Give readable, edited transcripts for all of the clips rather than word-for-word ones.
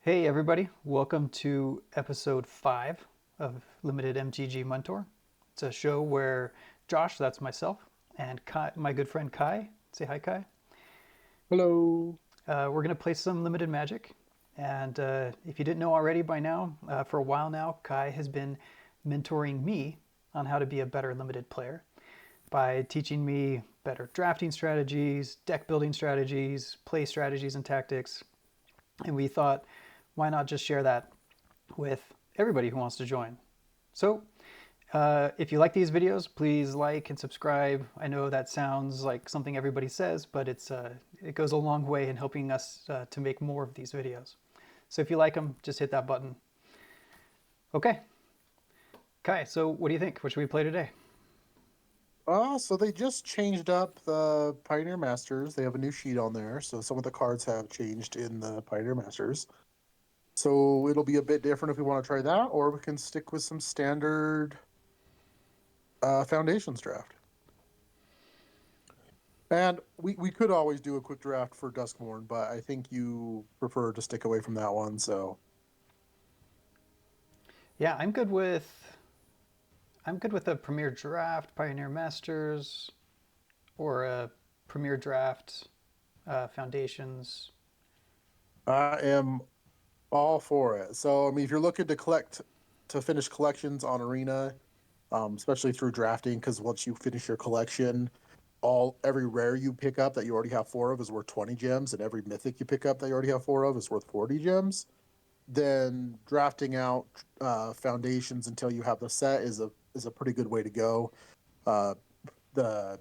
Hey everybody, welcome to episode 5 of Limited MTG Mentor. It's a show where Josh, that's myself, and Kai, my good friend Kai, say hi Kai, Hello. we're going to play some Limited Magic. And if you didn't know already by now, for a while now, Kai has been mentoring me on how to be a better Limited player by teaching me better drafting strategies, deck building strategies, play strategies and tactics. And we thought, why not just share that with everybody who wants to join? So, if you like these videos, please like and subscribe. I know that sounds like something everybody says, but it goes a long way in helping us to make more of these videos. So if you like them, just hit that button. Okay, Kai. So what do you think? What should we play today? So they just changed up the Pioneer Masters. They have a new sheet on there, so some of the cards have changed in the Pioneer Masters. So it'll be a bit different if we want to try that, or we can stick with some standard Foundations draft. And we could always do a quick draft for Duskmourn, but I think you prefer to stick away from that one. So Yeah, I'm good with a Premier Draft, Pioneer Masters, or a Premier Draft, Foundations. I am all for it. So I mean, if you're looking to finish collections on Arena, especially through drafting, because once you finish your collection, every rare you pick up that you already have four of is worth 20 gems, and every mythic you pick up that you already have four of is worth 40 gems. Then drafting out foundations until you have the set is a pretty good way to go. Uh, the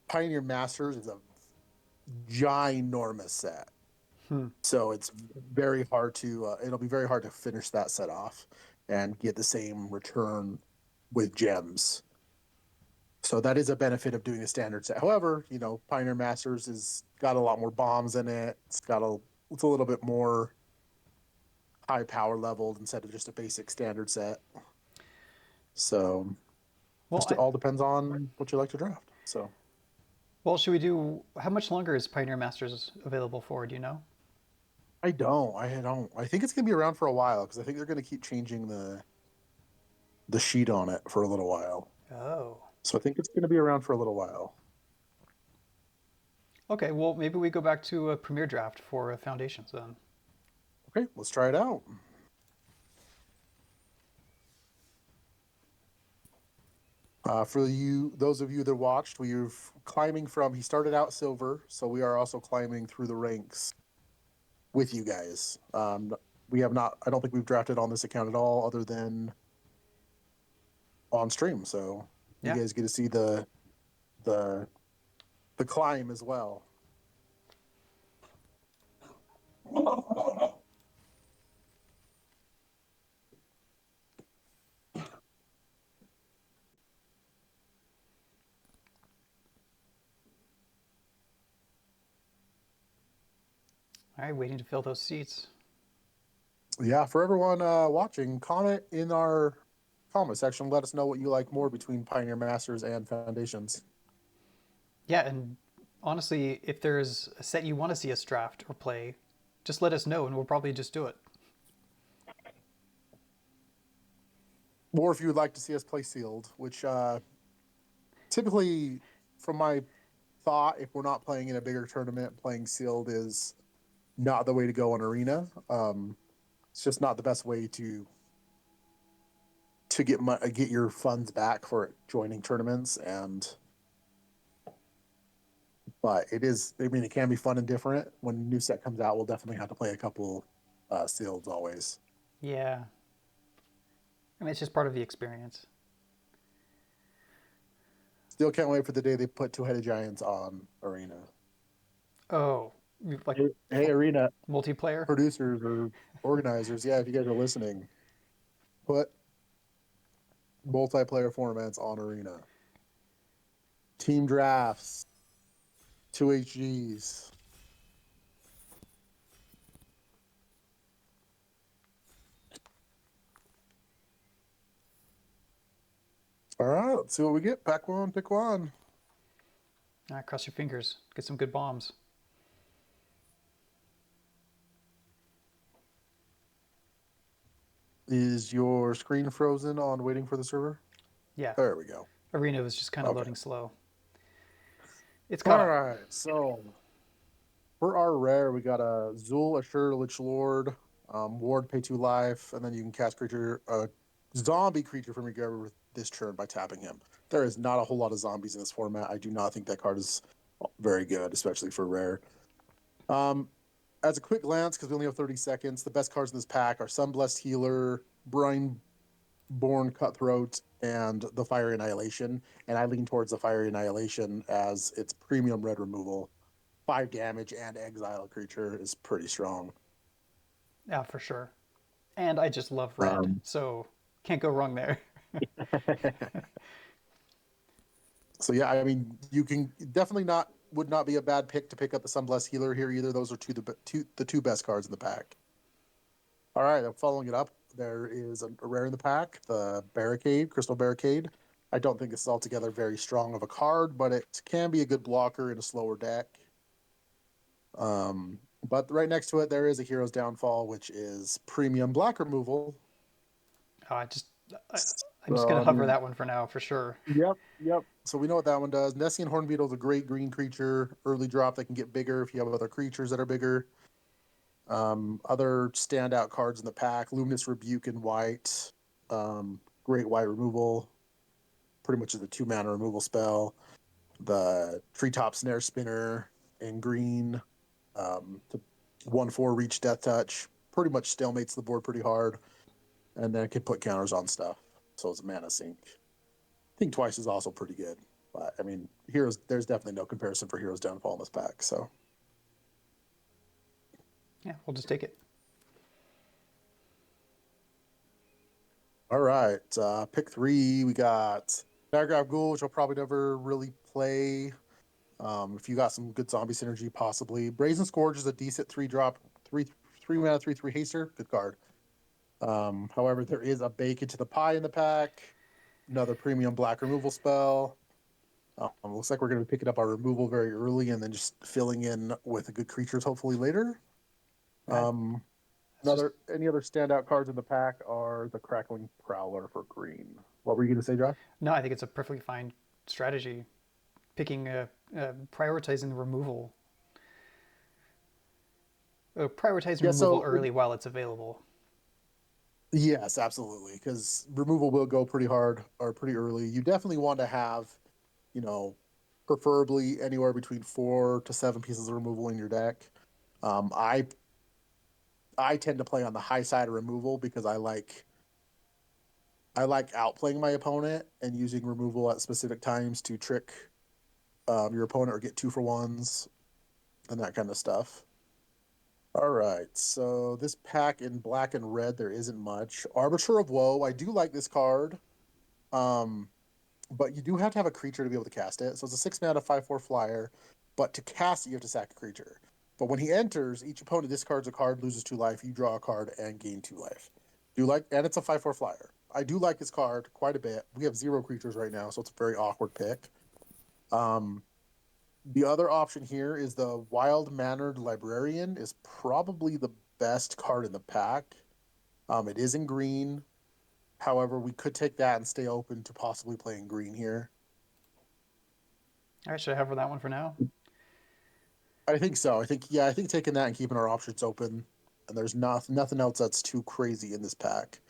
Pioneer Masters is a ginormous set. Hmm. So it's very hard to it'll be very hard to finish that set off and get the same return with gems. So that is a benefit of doing a standard set. However, Pioneer Masters has got a lot more bombs in it. It's a little bit more high power leveled instead of just a basic standard set. So Well, just it all depends on what you like to draft. So should we do? How much longer is Pioneer Masters available for? Do you know? I don't. I think it's gonna be around for a while because I think they're gonna keep changing the sheet on it for a little while. Oh, So I think it's gonna be around for a little while. okay. Well, maybe we go back to a Premier Draft for Foundations then. Okay, let's try it out. For those of you that watched, we're climbing from. He started out silver, so we are also climbing through the ranks with you guys. We have not. I don't think we've drafted on this account at all, other than on stream. So you Yeah. guys get to see the the climb as well. All right. Waiting to fill those seats. Yeah, for everyone watching, comment in our comment section. Let us know what you like more between Pioneer Masters and Foundations. Yeah, and honestly, if there's a set you want to see us draft or play, just let us know, and we'll probably just do it. Or if you would like to see us play sealed, which typically, from my thought, if we're not playing in a bigger tournament, playing sealed is not the way to go on arena. It's just not the best way to get your funds back for joining tournaments. But it is. I mean, it can be fun and different. When a new set comes out, we'll definitely have to play a couple sealeds always. Yeah. I mean, it's just part of the experience. Still can't wait for the day they put two-headed giants on arena. Oh, like Hey, arena multiplayer? producers or organizers, yeah, if you guys are listening, put multiplayer formats on arena. Team drafts, two HGs. All right, let's see what we get. Pack one, pick one. Cross your fingers. Get some good bombs. Is your screen frozen on waiting for the server? Yeah, There we go. Arena was just kind of Okay. loading slow. It's caught All up. right. So for our rare, we got a Zul Assure Lich Lord, Ward pay 2 life, and then you can cast creature zombie creature from your graveyard this turn by tapping him. There is not a whole lot of zombies in this format. I do not think that card is very good, especially for rare. Um, as a quick glance, because we only have 30 seconds, the best cards in this pack are Sunblessed Healer, Brine Born Cutthroat, and the Fiery Annihilation. And I lean towards the Fiery Annihilation as its premium red removal. 5 damage and exile a creature is pretty strong. Yeah, for sure. And I just love red, Um, so can't go wrong there. so yeah, I mean, you can definitely not would not be a bad pick to pick up the Sunblessed Healer here either. Those are the two best cards in the pack. All right, I'm following it up. There is a rare in the pack, the Barricade, Crystal Barricade. I don't think this is altogether very strong of a card, but it can be a good blocker in a slower deck. But right next to it, there is a Hero's Downfall, which is premium black removal. I just, I, I'm just So, gonna I hover mean, that one for now, for sure. yep. So we know what that one does. Nessian Hornbeetle is a great green creature, early drop that can get bigger if you have other creatures that are bigger. Other standout cards in the pack: Luminous Rebuke in white, great white removal, pretty much is a 2 mana removal spell. The Treetop Snare Spinner in green, to 1/4 reach Death Touch, pretty much stalemates the board pretty hard, and then it can put counters on stuff. So it's a mana sink. Think twice is also pretty good. But I mean, heroes. There's definitely no comparison for Heroes Downfall in this pack. So Yeah, we'll just take it. all right, pick three. We got Paragraph Ghoul, which I'll probably never really play. If you got some good zombie synergy, possibly. Brazen Scourge is a decent 3 drop, three mana, 3/3 haster. Good card. However, there is a Bake Into the Pie in the pack. Another premium black removal spell. Looks like we're going to be picking up our removal very early and then just filling in with good creatures hopefully later. Right. Um, That's just any other standout cards in the pack are the Crackling Prowler for green. What were you going to say, Josh? no. I think it's a perfectly fine strategy. Picking, prioritizing the removal, prioritizing Yeah, removal so early while it's available. yes, absolutely, because removal will go pretty hard or pretty early. You definitely want to have, you know, preferably anywhere between 4 to 7 pieces of removal in your deck. Um, I I tend to play on the high side of removal because I like outplaying my opponent and using removal at specific times to trick your opponent or get 2-for-1s and that kind of stuff. All right, so this pack in black and red, there isn't much. Arbiter of Woe, I do like this card, um, but you do have to have a creature to be able to cast it. So it's a 6 mana 5/4 flyer, but to cast it, you have to sack a creature. But when he enters, each opponent discards a card, loses 2 life. You draw a card and gain 2 life. Do you like? And it's a 5/4 flyer. I do like this card quite a bit. We have 0 creatures right now, so it's a very awkward pick. Um, the other option here is the Wild Mannered Librarian is probably the best card in the pack. It is in green. However, we could take that and stay open to possibly playing green here. All right, should I hover that one for now? I think so. I think taking that and keeping our options open, and there's nothing else that's too crazy in this pack.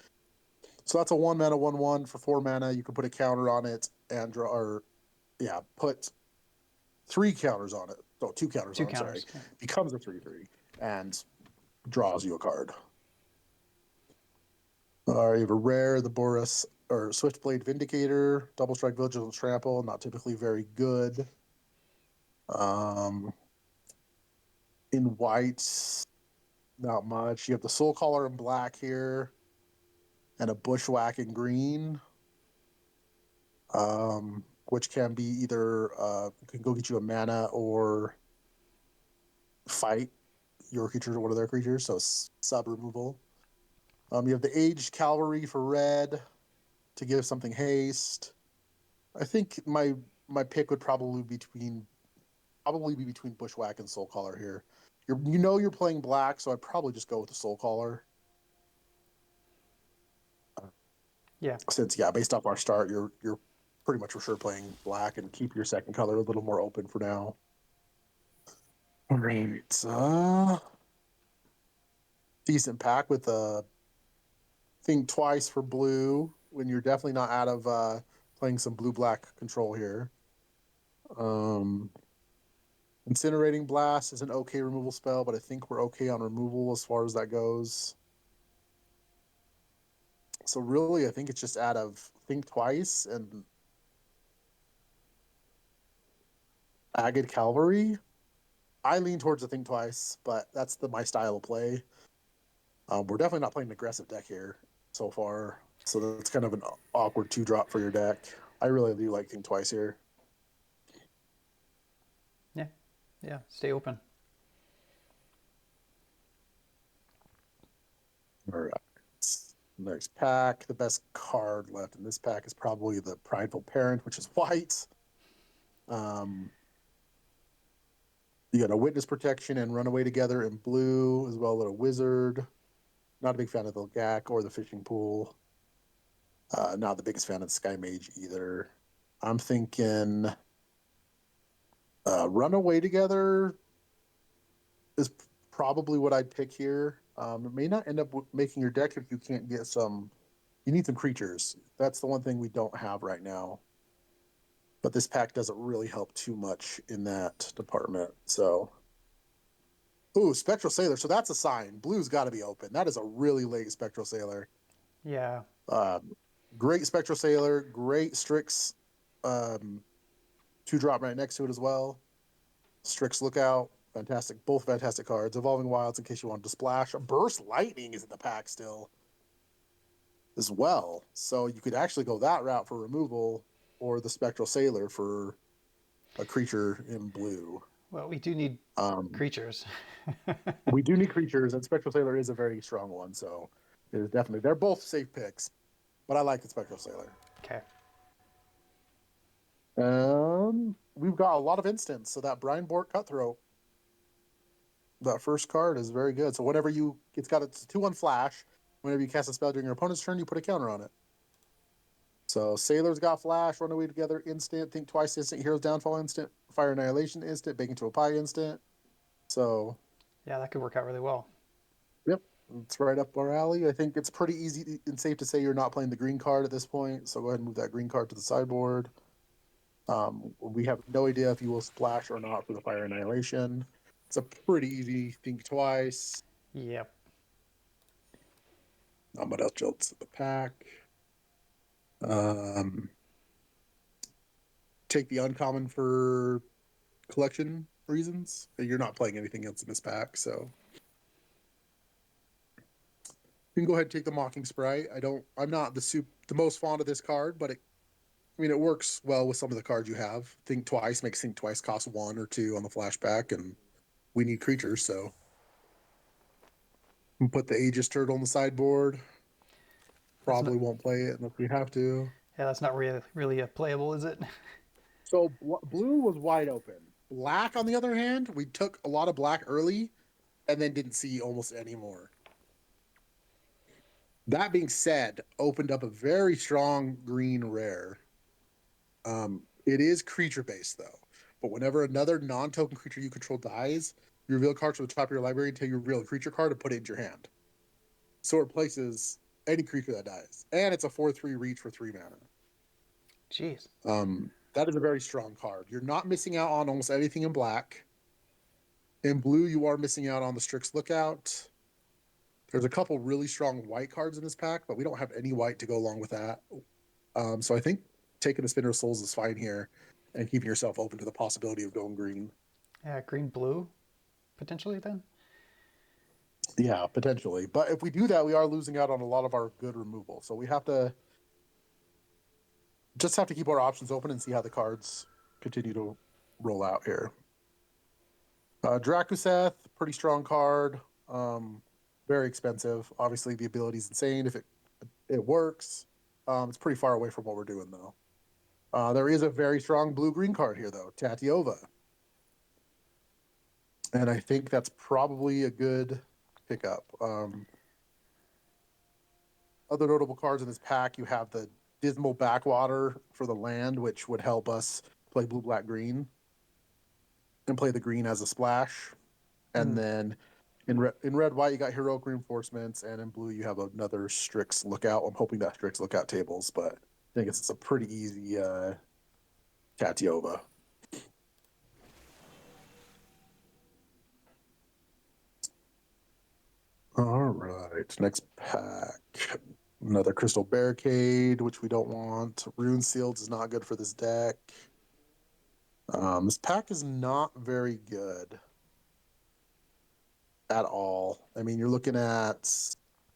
So that's a 1 mana 1/1 for 4 mana. You can put a counter on it and draw, or yeah, put 3 counters on it. So 2 counters Two on. I'm sorry, counters. Yeah. becomes a 3/3 and draws you a card. You have a rare, the Boris or Swiftblade Vindicator, double strike, Vigilant Trample. Not typically very good. Um, in white, not much. You have the Soul Caller in black here, and a Bushwhack in green, which can be either can go get you a mana or fight your creature or one of their creatures. So sub removal. You have the Aged Cavalry for red to give something haste. I think my pick would probably be between Bushwhack and Soul Caller here. You're playing black, so I'd probably just go with the Soul Caller. Yeah. Since based off our start, you're pretty much for sure playing black and keep your second color a little more open for now. All right. Decent pack with think twice for blue when you're definitely not out of playing some blue black control here. Um, Incinerating Blast is an okay removal spell, but I think we're okay on removal as far as that goes. So really, I think it's just out of Think Twice and Agate Cavalry. I lean towards the Think Twice, but that's my style of play. We're definitely not playing an aggressive deck here so far, so that's kind of an awkward 2-drop for your deck. I really do like Think Twice here. Yeah. Yeah. Stay open. All right. Next pack. The best card left in this pack is probably the Prideful Parent, which is white. Um, you got a Witness Protection and Runaway Together in blue, as well as a Wizard. Not a big fan of the GAC or the Fishing Pool. Not the biggest fan of the Sky Mage either. I'm thinking Runaway Together is probably what I'd pick here. It may not end up making your deck if you can't get some. You need some creatures. That's the one thing we don't have right now. But this pack doesn't really help too much in that department. So, ooh, Spectral Sailor. So that's a sign. Blue's got to be open. That is a really late Spectral Sailor. Yeah. Um, Great Spectral Sailor. Great Strix. Um, 2-drop right next to it as well. Strix Lookout. Fantastic. Both fantastic cards. Evolving Wilds in case you wanted to splash. Burst Lightning is in the pack still as well. So you could actually go that route for removal or the Spectral Sailor for a creature in blue. Well, we do need Um, creatures. we do need creatures, and Spectral Sailor is a very strong one. So it is definitely, they're both safe picks, but I like the Spectral Sailor. Okay. We've got a lot of instants. So that Brian Bork Cutthroat, that first card is very good. So whenever it's got a 2/1 flash. Whenever you cast a spell during your opponent's turn, you put a counter on it. So Sailor's got flash, Runaway Together instant, Think Twice instant, Hero's Downfall instant, Fire Annihilation instant, Bake into a Pie instant. So Yeah, that could work out really well. yep, it's right up our alley. I think it's pretty easy and safe to say you're not playing the green card at this point. So go ahead and move that green card to the sideboard. We have no idea if you will splash or not for the Fire Annihilation. It's a pretty easy Think Twice. Yep. What else jolts in the pack? Um, take the uncommon for collection reasons. You're not playing anything else in this pack, so you can go ahead and take the Mocking Sprite. I'm not the most fond of this card, but it works well with some of the cards you have. Think Twice makes Think Twice cost 1 or 2 on the flashback, and we need creatures, so we can put the Aegis Turtle on the sideboard. That's not. Probably won't play it unless we have to. Yeah, that's not really a playable, is it? So blue was wide open. Black, on the other hand, we took a lot of black early and then didn't see almost any more. That being said, opened up a very strong green rare. It is creature based though, but whenever another non-token creature you control dies, you reveal cards from the top of your library until you reveal a creature card and put it into your hand. So it replaces any creature that dies, and it's a 4/3 reach for 3 mana. Jeez. That is a very strong card. You're not missing out on almost anything in black. In blue, you are missing out on the Strix Lookout. There's a couple really strong white cards in this pack, but we don't have any white to go along with that. So I think taking the Spinner of Souls is fine here, and keeping yourself open to the possibility of going green. Yeah, green blue potentially then. Yeah, potentially. But if we do that, we are losing out on a lot of our good removal. So we have to keep our options open and see how the cards continue to roll out here. Drakuseth, pretty strong card. Very expensive. Obviously, the ability is insane if it works. It's pretty far away from what we're doing though. There is a very strong blue-green card here though, Tatiova, and I think that's probably a good pickup. other notable cards in this pack, you have the Dismal Backwater for the land, which would help us play blue, black, green, and play the green as a splash. And Mm. then in red, white, you got heroic reinforcements, and in blue, you have another Strix Lookout. I'm hoping that Strix Lookout tables, but I think it's a pretty easy Tatiova. All right, next pack. Another Crystal Barricade, which we don't want. Rune Sealed is not good for this deck. This pack is not very good at all. I mean, you're looking at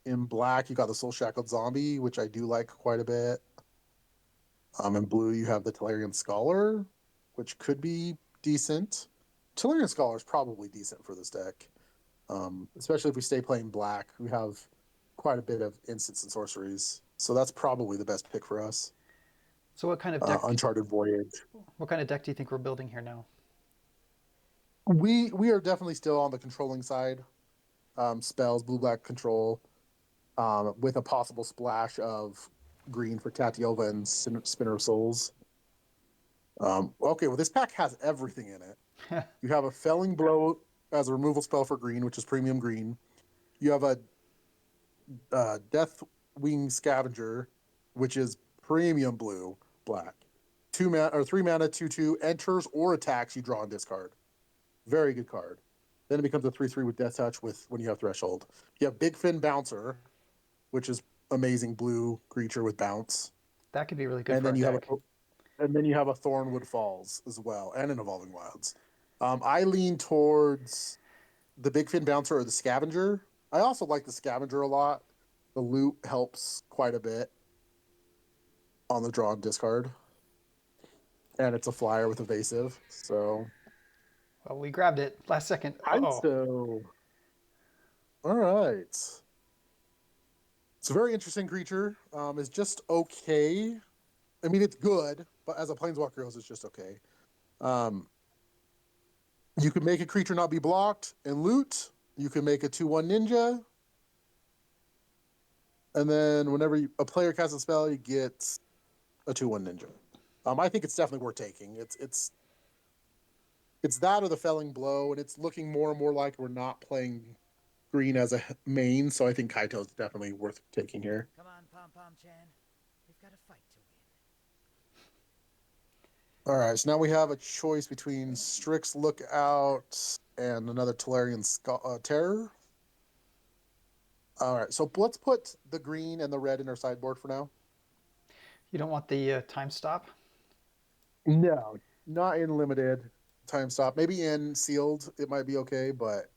in black, you got the Soul Shackled Zombie, which I do like quite a bit. In blue, you have the Tellurian Scholar, which could be decent. Tellurian Scholar is probably decent for this deck, especially if we stay playing black. We have quite a bit of instants and sorceries, so that's probably the best pick for us. So what kind of deck? Uncharted Voyage. What kind of deck do you think we're building here now? We are definitely still on the controlling side. Spells, blue black control, with a possible splash of green for Tatiova and Spinner of Souls. Okay, well, this pack has everything in it. You have a Felling Blow as a removal spell for green, which is premium green. You have a Deathwing Scavenger, which is premium blue, black. 2 mana or 3 mana, 2/2 enters or attacks. You draw and discard. Very good card. Then it becomes a 3/3 with Death Touch with when you have Threshold. You have Big Fin Bouncer, which is amazing blue creature with bounce. That could be really good And for then our you have a deck. Thornwood Falls as well, and an Evolving Wilds. I lean towards the Big Fin Bouncer or the Scavenger. I also like the Scavenger a lot. The loot helps quite a bit on the draw and discard, and it's a flyer with evasive. So Well, we grabbed it last second. Oh, Kaisto. All right. It's a very interesting creature. It's just okay. I mean, it's good, but as a Planeswalker goes, it's just okay. Um, you can make a creature not be blocked and loot. You can make a 2/1 ninja. And then whenever a player casts a spell, you get a 2/1 ninja. I think it's definitely worth taking. It's that or the Felling Blow, and it's looking more and more like we're not playing green as a main, so I think Kaito is definitely worth taking here. Come on, Pom Pom Chan. We've got a fight to win. All right, so now we have a choice between Strix Lookout and another Tellurian Terror. All right, so let's put the green and the red in our sideboard for now. you don't want the time stop? No, not in limited time stop. Maybe in sealed, it might be okay, but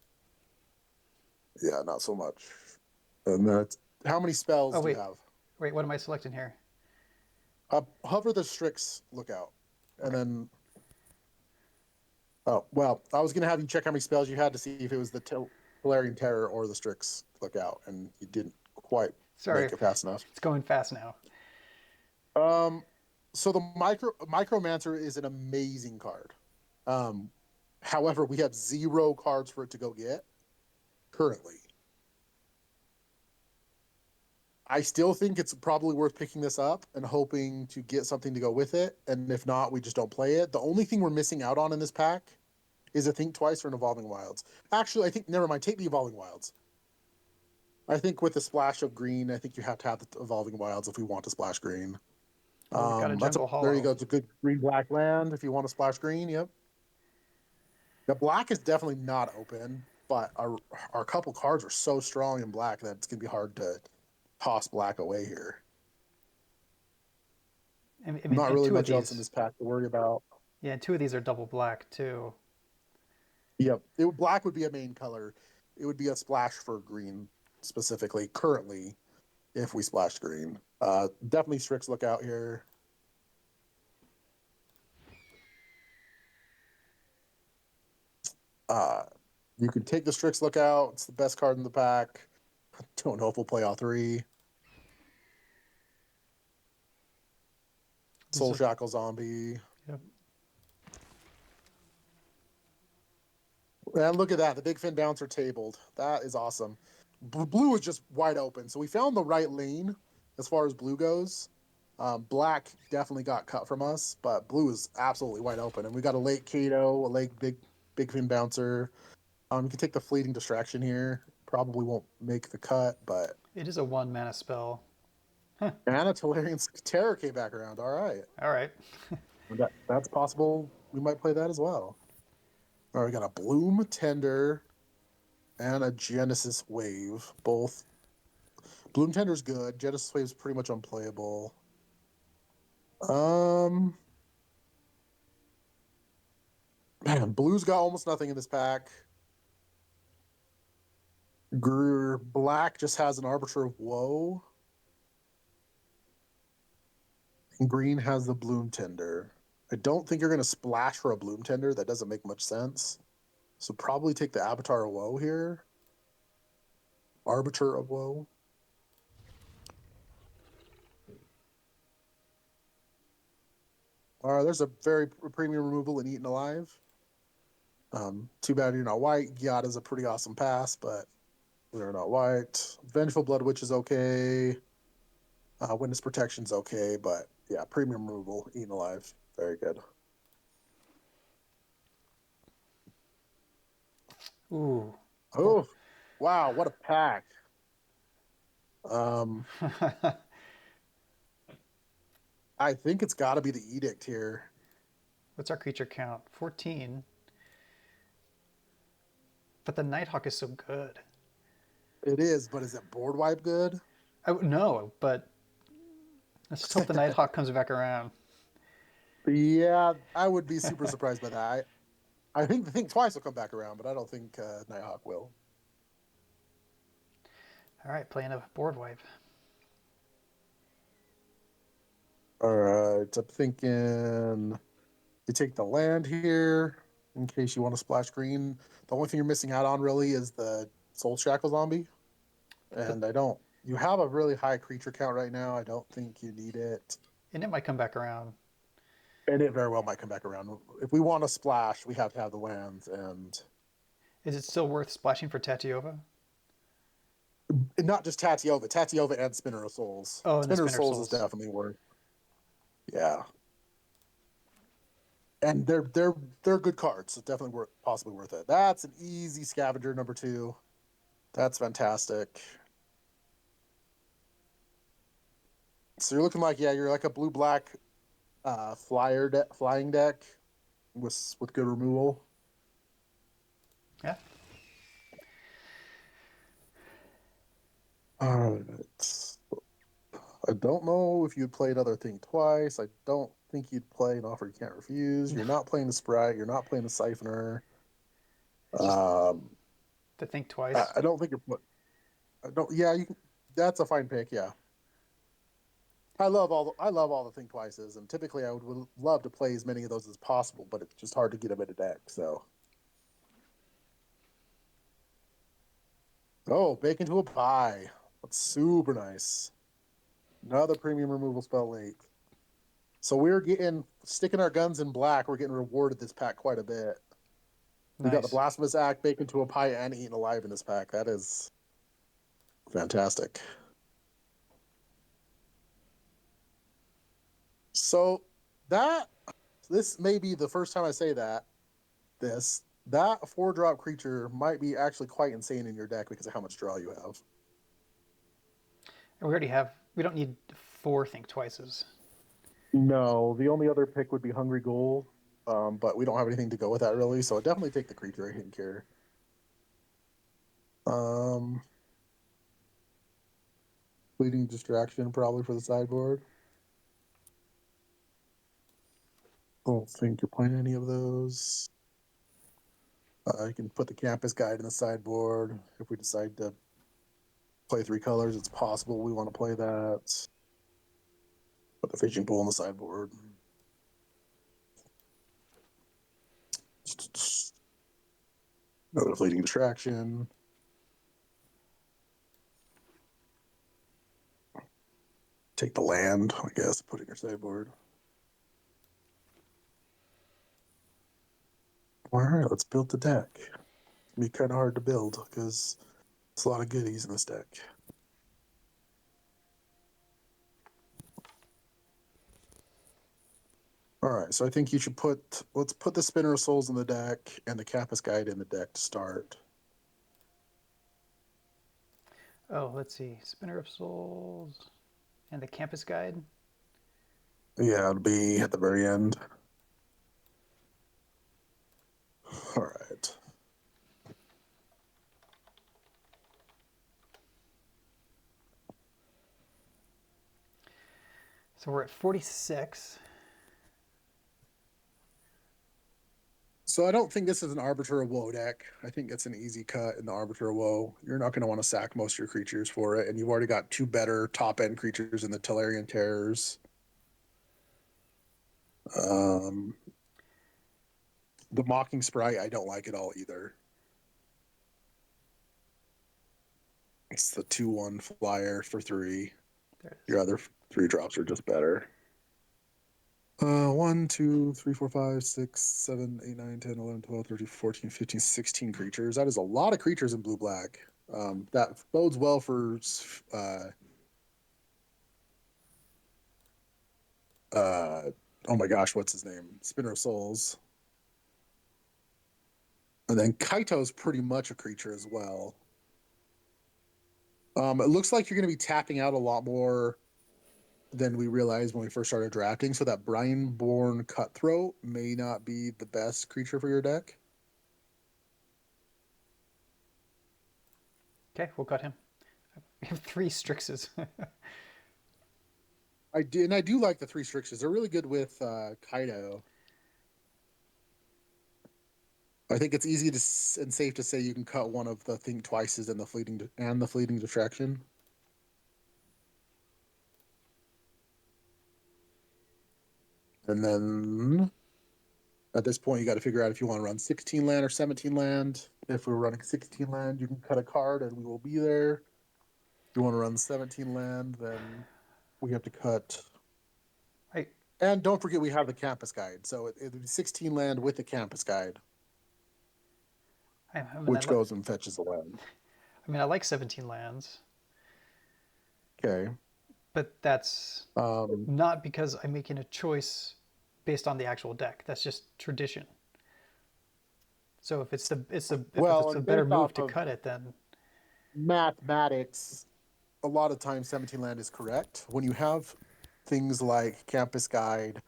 yeah, not so much. And that's how many spells Oh, do you wait. have? Wait, what am I selecting here? Hover the Strix Lookout, and Okay. then. Oh well, I was gonna have you check how many spells you had to see if it was the Tellurian Terror or the Strix Lookout, and you didn't quite Sorry, make it fast enough. it's going fast now. Um, so the Micromancer is an amazing card. Um, however, we have 0 cards for it to go get currently. I still think it's probably worth picking this up and hoping to get something to go with it. And if not, we just don't play it. The only thing we're missing out on in this pack is a Think Twice or an Evolving Wilds. Actually, I think, never mind, take the Evolving Wilds. I think with the splash of green, I think you have to have the Evolving Wilds if we want to splash green. Oh, we got a Jungle There you Hollow. go. It's a good green black land if you want to splash green. Yep. The black is definitely not open, but our couple cards are so strong in black that it's gonna be hard to toss black away here. I mean, Not and really two of much else in these. this pack to worry about. Yeah, and two of these are double black too. Yep, black would be a main color. It would be a splash for green specifically. Currently, if we splash green, definitely Strix Lookout here. Uh, you can take the Strix Lookout. It's the best card in the pack. Don't know if we'll play all 3. This Soul is, Shackle Zombie. yep. And look at that. The Big Fin Bouncer tabled. That is awesome. blue is just wide open. So we found the right lane as far as blue goes. Black definitely got cut from us, but blue is absolutely wide open. And we got a late Kato, a late big fin bouncer. You can take the fleeting distraction here. Probably won't make the cut, but It is a 1 mana spell. Anatolian Terror came back around. All right. All right. That's possible. We might play that as well. All right, we got a Bloom Tender and a Genesis Wave. Both. Bloom Tender's good. Genesis Wave's pretty much unplayable. Man, Blue's got almost nothing in this pack. Black just has an Arbiter of Woe. And green has the Bloom Tender. I don't think you're going to splash for a Bloom Tender. That doesn't make much sense. So probably take the Avatar of Woe here. Arbiter of Woe. All right, there's a very premium removal in Eaten Alive. Too bad you're not white. Gyada's a pretty awesome pass, but we're not white. Vengeful Blood Witch is okay. Witness Protection's okay, but yeah, premium removal, Eaten Alive, very good. Ooh. Oh, wow, what a pack. I think it's got to be the Edict here. What's our creature count? 14. But the Nighthawk is so good. It is, but is it board wipe good? No, but let's just hope the Nighthawk comes back around. Yeah, I would be super surprised by that. I think Twice will come back around, but I don't think Nighthawk will. All right, playing a board wipe. All right, I'm thinking you take the land here in case you want to splash green. The only thing you're missing out on really is the Soul Shackle zombie. And you have a really high creature count right now. I don't think you need it. And it might come back around. And it very well might come back around. If we want to splash, we have to have the lands. And Is it still worth splashing for Tatiova? not just Tatiova and Spinner of Souls. Oh, and the Spinner of Spinner Souls is Souls. definitely worth. Yeah. And they're good cards. So definitely possibly worth it. That's an easy scavenger number 2. That's fantastic. So you're looking like you're like a blue black flying deck with good removal. Yeah. I don't know if you'd play another thing twice. I don't think you'd play an offer you can't refuse. You're not playing the Sprite. You're not playing the Siphoner. To think twice. I don't think you're. I don't. Yeah, you. That's a fine pick. Yeah. I love all the think twices, and typically I would love to play as many of those as possible, but it's just hard to get them in a deck. So. Oh, bake into a pie. That's super nice. Another premium removal spell late. So we're sticking our guns in black. We're getting rewarded this pack quite a bit. We got the Nice. Blasphemous Act, Baked into a Pie, and Eaten Alive in this pack. That is fantastic. So this may be the first time I say that. That 4-drop creature might be actually quite insane in your deck because of how much draw you have. And we don't need 4 think twices. No, the only other pick would be Hungry Ghoul, but we don't have anything to go with that really, so I'd definitely take the creature. I didn't care. Fleeting Distraction probably for the sideboard. I don't think you're playing any of those. You can put the Campus Guide in the sideboard. If we decide to play 3 colors, it's possible we want to play that. Put the Fishing Pole on the sideboard. Another Fleeting Distraction. Take the land, I guess, put it in your sideboard. All right, let's build the deck. It's gonna be kind of hard to build because It's a lot of goodies in this deck. All right, so I think you should let's put the Spinner of Souls in the deck and the Kappa's Guide in the deck to start. Oh, let's see. Spinner of Souls and the Campus Guide. Yeah, it'll be at the very end. All right. So we're at 46. So I don't think this is an Arbiter of Woe deck. I think it's an easy cut in the Arbiter of Woe. You're not going to want to sack most of your creatures for it, and you've already got two better top-end creatures in the Tellurian Terrors. The Mocking Sprite, I don't like at all either. It's the 2/1 flyer for 3. Your other 3 drops are just better. 1, 2, 3, 4, 5, 6, 7, 8, 9, 10, 11, 12, 13, 14, 15, 16 creatures. That is a lot of creatures in blue-black. That bodes well for oh my gosh, what's his name? Spinner of Souls. And then Kaito's pretty much a creature as well. It looks like you're going to be tapping out a lot more than we realized when we first started drafting. So that Brineborn Cutthroat may not be the best creature for your deck. Okay, we'll cut him. We have 3 Strixes. I do like the 3 Strixes. They're really good with Kaito. I think it's easy and safe to say you can cut one of the Think Twices and the Fleeting Distraction. And then at this point, you got to figure out if you want to run 16 land or 17 land. If we're running 16 land, you can cut a card and we will be there. If you want to run 17 land, then we have to cut. Right. And don't forget, we have the Campus Guide. So it'll be 16 land with the Campus Guide, which goes and fetches a land. I like 17 lands. Okay. But that's not because I'm making a choice based on the actual deck. That's just tradition. So if it's a better move to cut it, then mathematics, a lot of times 17 land is correct. When you have things like Campus Guide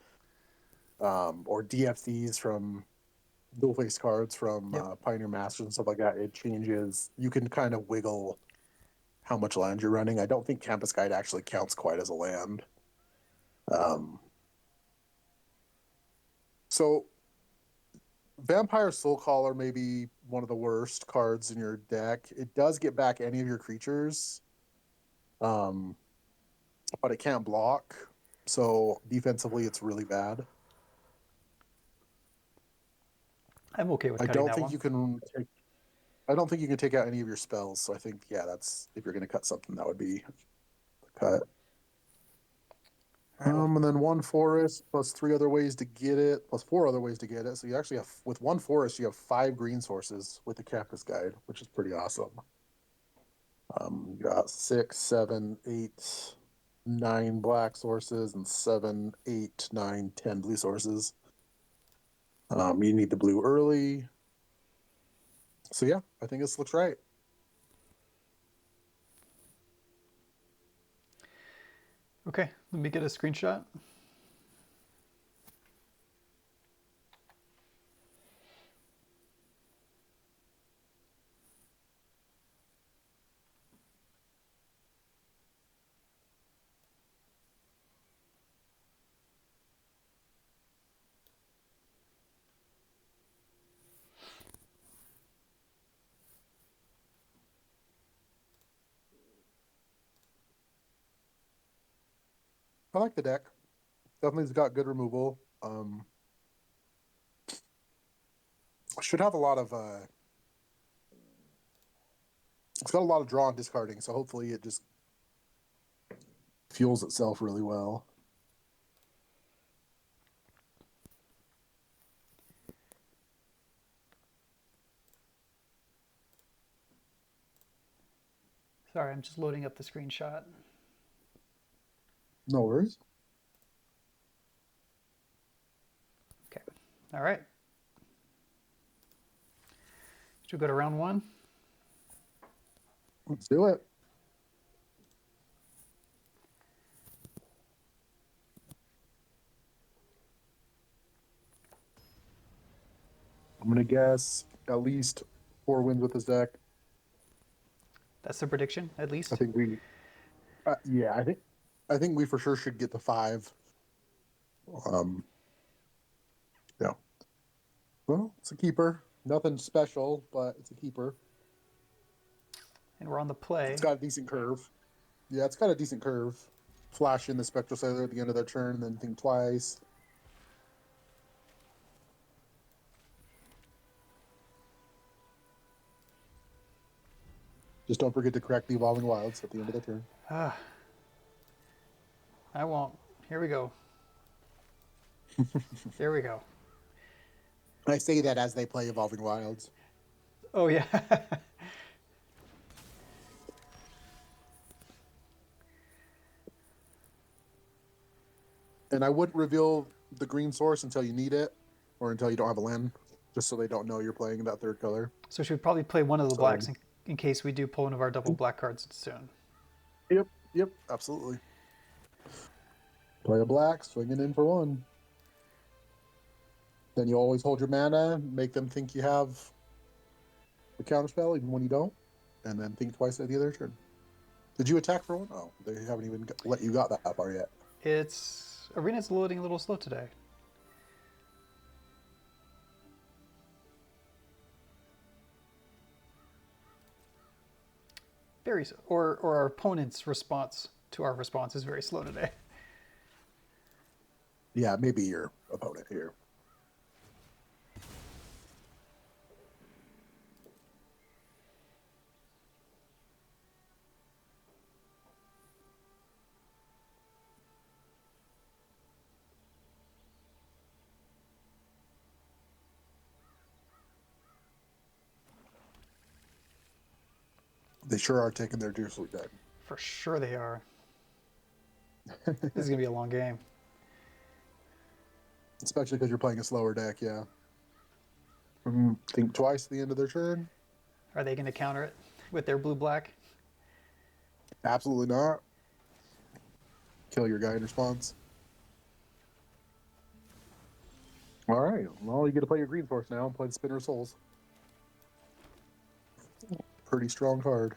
or DFCs from dual face cards from Pioneer Masters and stuff like that, it changes. You can kind of wiggle how much land you're running. I don't think Campus Guide actually counts quite as a land. So Vampire Soulcaller may be one of the worst cards in your deck. It does get back any of your creatures, but it can't block. So defensively, it's really bad. I'm okay with I cutting don't that think one. you can take. I don't think you can take out any of your spells. So I think that's if you're going to cut something, that would be the cut. All right, well, And then 1 forest plus 3 other ways to get it, plus 4 other ways to get it. So you actually have, with 1 forest, you have 5 green sources with the Cactus Guide, which is pretty awesome. You got 6, 7, 8, 9 black sources and 7, 8, 9, 10 blue sources. You need the blue early. So yeah, I think this looks right. okay, let me get a screenshot. I like the deck. Definitely got good removal. Should have a lot of it's got a lot of draw and discarding, so hopefully it just fuels itself really well. Sorry, I'm just loading up the screenshot. No worries. Okay. All right. Should we go to round one? Let's do it. I'm gonna guess at least 4 wins with this deck. That's the prediction, at least. I think we, yeah, I think we for sure should get the 5. Yeah. Well, it's a keeper. Nothing special, but it's a keeper. And we're on the play. It's got a decent curve. Yeah, it's got a decent curve. Flash in the Spectral Sailor at the end of their turn, then think twice. Just don't forget to correct the Evolving Wilds at the end of their turn. I won't. Here we go. There we go. I say that as they play Evolving Wilds. Oh, yeah. And I wouldn't reveal the green source until you need it, or until you don't have a land, just so they don't know you're playing that 3rd color. So should we probably play one of the blacks in case we do pull one of our double black cards soon? Yep, absolutely. Play a black, swinging in for 1. Then you always hold your mana, make them think you have the counterspell even when you don't, and then think twice at the other turn. Did you attack for 1? Oh, they haven't even let you got that far yet. Arena's loading a little slow today. Or our opponent's response to our response is very slow today. Yeah, maybe your opponent here. They sure are taking their deer sleep dead. For sure they are. This is going to be a long game. Especially because you're playing a slower deck, yeah. Think twice at the end of their turn. Are they going to counter it with their blue-black? Absolutely not. Kill your guy in response. All right. Well, you get to play your green force now and play the Spinner of Souls. Pretty strong card.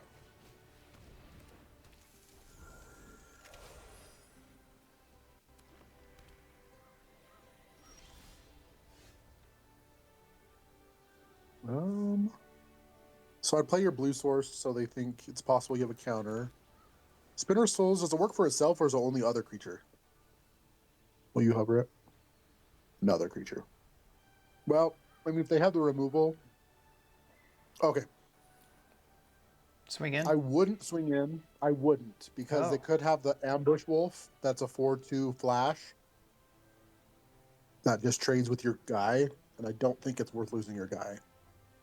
So I'd play your blue source so they think it's possible you have a counter. Spinner of Souls, does it work for itself or is it only other creature? Will you hover it? Another creature. Well, I mean, if they have the removal... Okay. Swing in? I wouldn't swing in. I wouldn't, because they could have the Ambush Wolf. That's a 4/2 flash. That just trades with your guy, and I don't think it's worth losing your guy.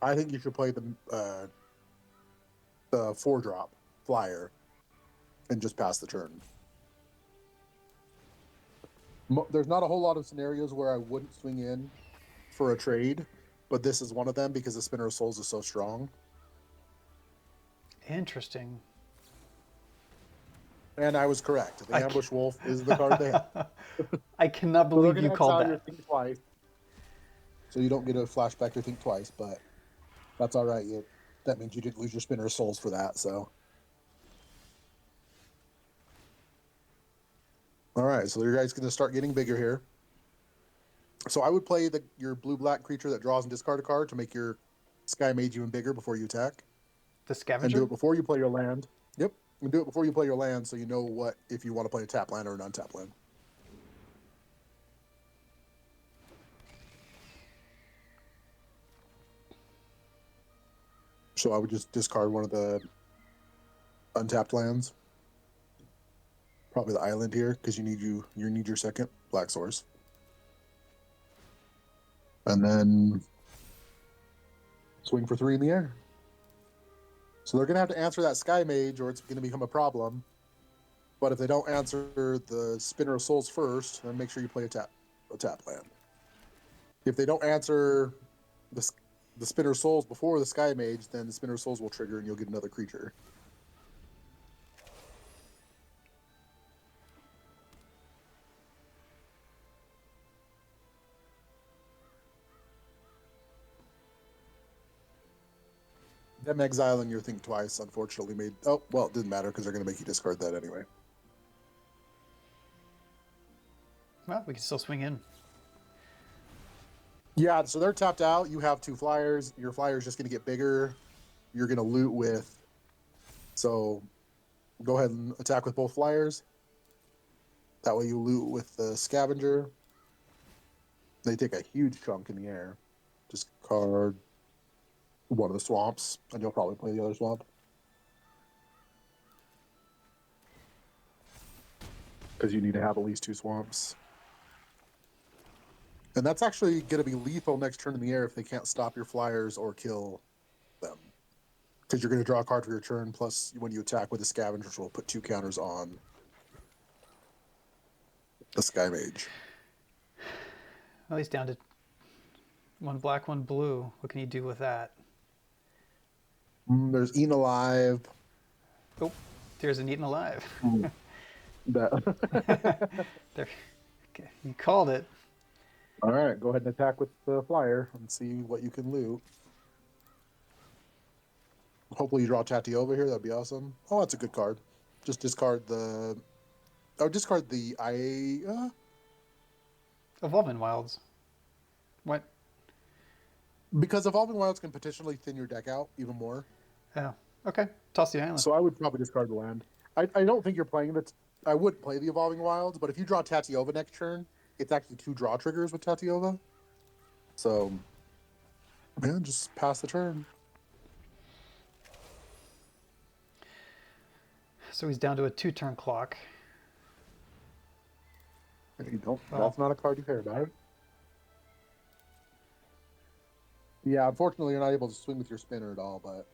I think you should play the 4-drop flyer and just pass the turn. There's not a whole lot of scenarios where I wouldn't swing in for a trade, but this is one of them because the Spinner of Souls is so strong. Interesting. And I was correct. The Ambush Wolf is the card they have. I cannot believe you called that. Your think twice, so you don't get a flashback or think twice, but that's all right. That means you didn't lose your Spinner of Souls for that, so. All right, so your guy's going to start getting bigger here. So I would play your blue-black creature that draws and discard a card to make your Sky Mage even bigger before you attack. The Scavenger? And do it before you play your land. Yep, and do it before you play your land so you know what if you want to play a tap land or an untap land. So I would just discard one of the untapped lands. Probably the island here, because you need your second black source. And then swing for 3 in the air. So they're going to have to answer that Sky Mage, or it's going to become a problem. But if they don't answer the Spinner of Souls first, then make sure you play a tap land. If they don't answer the Spinner of Souls before the Sky Mage, then the Spinner of Souls will trigger and you'll get another creature. Them exiling your Think Twice, unfortunately, made... Oh, well, it didn't matter because they're going to make you discard that anyway. Well, we can still swing in. Yeah, so they're tapped out. You have 2 flyers. Your flyer's just going to get bigger. You're going to loot with... So go ahead and attack with both flyers. That way you loot with the Scavenger. They take a huge chunk in the air. Discard one of the swamps, and you'll probably play the other swamp. Because you need to have at least 2 swamps. And that's actually going to be lethal next turn in the air if they can't stop your flyers or kill them. Because you're going to draw a card for your turn, plus when you attack with the Scavengers, will put 2 counters on the Sky Mage. Well, he's down to 1 black, 1 blue. What can he do with that? There's Eaten Alive. Oh, there's an Eaten Alive. That. There, okay, you called it. All right, go ahead and attack with the flyer and see what you can loot. Hopefully you draw Tatiova here. That'd be awesome. Oh, that's a good card. Just discard the... Oh, discard the... Evolving Wilds. What? Because Evolving Wilds can potentially thin your deck out even more. Oh, okay. Toss the island. So I would probably discard the land. I don't think you're playing that. I would play the Evolving Wilds, but if you draw Tatiova next turn, it's actually 2 draw triggers with Tatiova. So, man, just pass the turn. So he's down to a 2-turn clock. You don't. Well, That's not a card you care about. Yeah, unfortunately, you're not able to swing with your spinner at all, but...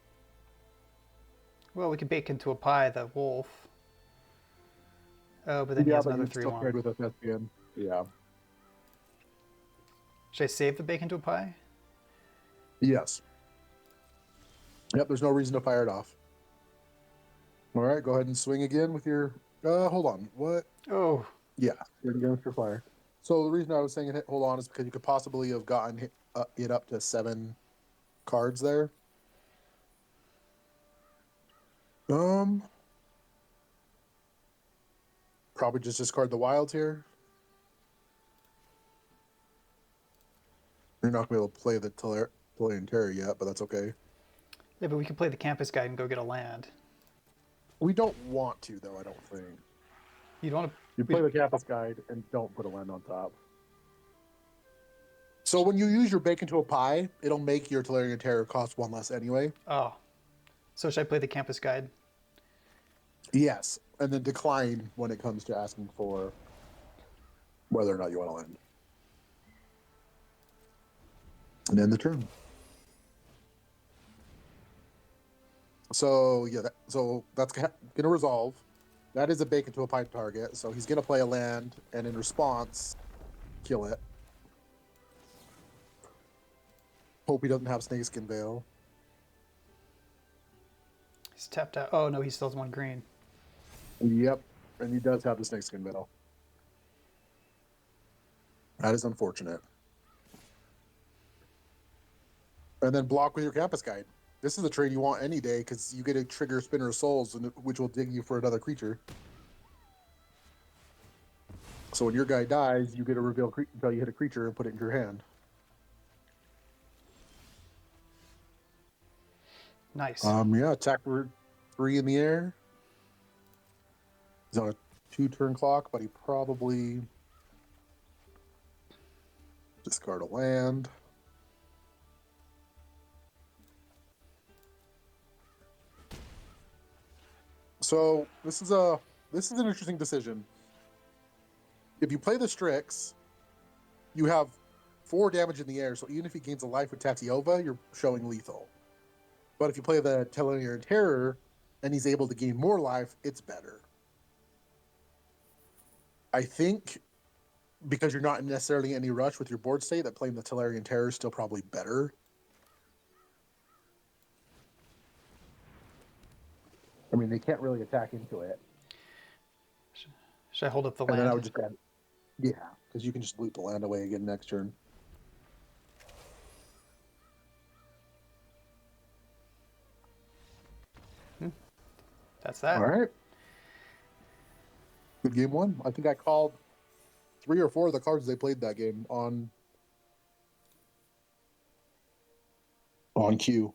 well, we could bake into a pie the wolf. Oh, but then he has another 3-1. Still paired with a thespian. Yeah. Should I save the bake into a pie? Yes. Yep, there's no reason to fire it off. All right, go ahead and swing again with your... hold on. What? Oh. Yeah, you're again with your flyer. So the reason I was saying hold on is because you could possibly have gotten it up to 7 cards there. Probably just discard the wilds here. You're not going to be able to play the Tolarian Terror yet, but that's okay. Yeah, but we could play the campus guide and go get a land. We don't want to, though, I don't think. You don't want to... You play the campus guide and don't put a land on top. So when you use your bake into a pie, it'll make your Tolarian Terror cost 1 less anyway. Oh. So should I play the campus guide? Yes, and then decline when it comes to asking for whether or not you want to land. And end the turn. So yeah, that's going to resolve. That is a bake into a pie target. So he's going to play a land, and in response, kill it. Hope he doesn't have Snakeskin Veil. He's tapped out. Oh, no, he still has 1 green. Yep, and he does have the Snakeskin Veil. That is unfortunate. And then block with your campus guide. This is a trade you want any day because you get a trigger Spinner of Souls, which will dig you for another creature. So when your guy dies, you get a reveal until you hit a creature and put it in your hand. Nice. Yeah, attack for 3 in the air. He's on a 2-turn clock, but he probably discard a land. So this is an interesting decision. If you play the Strix, you have 4 damage in the air, so even if he gains a life with Tatiova, you're showing lethal. But if you play the Tellurian Terror and he's able to gain more life, it's better. I think because you're not necessarily in any rush with your board state, that playing the Tellurian Terror is still probably better. I mean, they can't really attack into it. Should I hold up the And then I would land? just add, yeah, because you can just loot the land away again next turn. That's that. All right. Good game one. I think I called 3 or 4 of the cards they played that game on cue.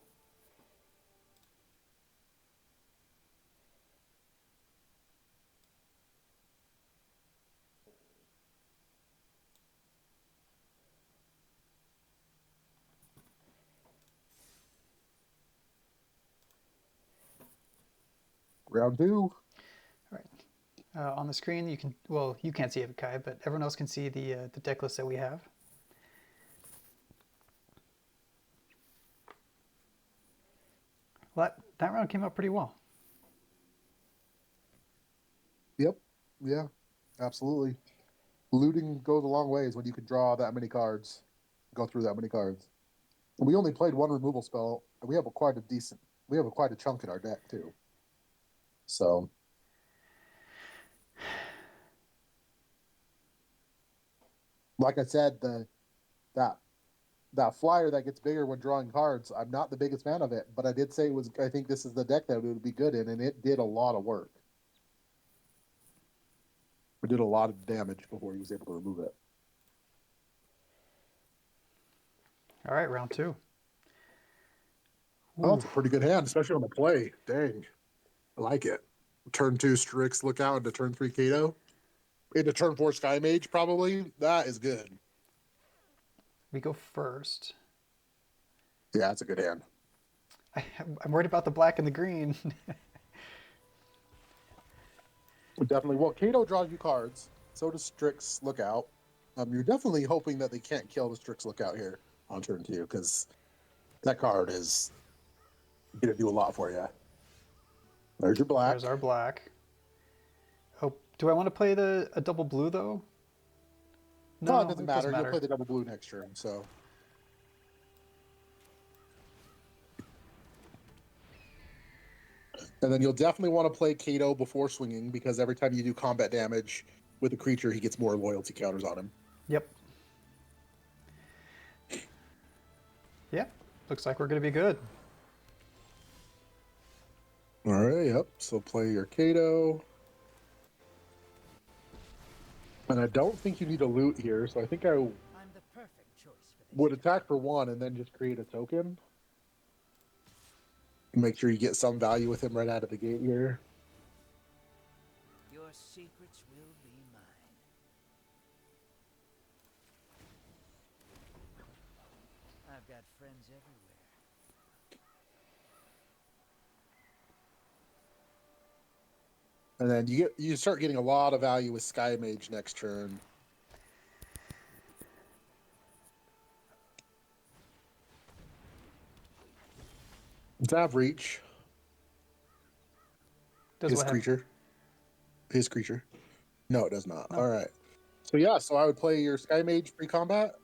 Round 2. All right. On the screen, you can, well, you can't see it, Kai, but everyone else can see the deck list that we have. Well, that round came out pretty well. Yep. Yeah. Absolutely. Looting goes a long ways when you can draw that many cards, go through that many cards. And we only played 1 removal spell, and we have quite a chunk in our deck too. So, like I said, that flyer that gets bigger when drawing cards, I'm not the biggest fan of it, but I did say I think this is the deck that it would be good in, and it did a lot of work. It did a lot of damage before he was able to remove it. All right, round 2. Oh, it's a pretty good hand, especially on the play. Dang. I like it. Turn 2 Strix Lookout into turn 3 Kato. Into turn 4 Sky Mage, probably. That is good. We go first. Yeah, that's a good hand. I'm worried about the black and the green. Definitely. Well, Kato draws you cards. So does Strix Lookout. You're definitely hoping that they can't kill the Strix Lookout here on turn 2, because that card is going to do a lot for you. There's your black. There's our black. Oh, do I want to play a double blue though? No, it doesn't matter. You'll play the double blue next turn, so. And then you'll definitely want to play Kato before swinging, because every time you do combat damage with a creature, he gets more loyalty counters on him. Yep. Yep. Looks like we're going to be good. All right, yep. So play your Kato. And I don't think you need a loot here, so I think I'm the perfect choice for this. would attack for 1 and then just create a token. Make sure you get some value with him right out of the gate here. Your secrets will be mine. I've got friends everywhere. And then you start getting a lot of value with Sky Mage next turn. Let's have reach. Does His what creature. His creature. No, it does not. No. All right. So yeah, so I would play your Sky Mage pre-combat.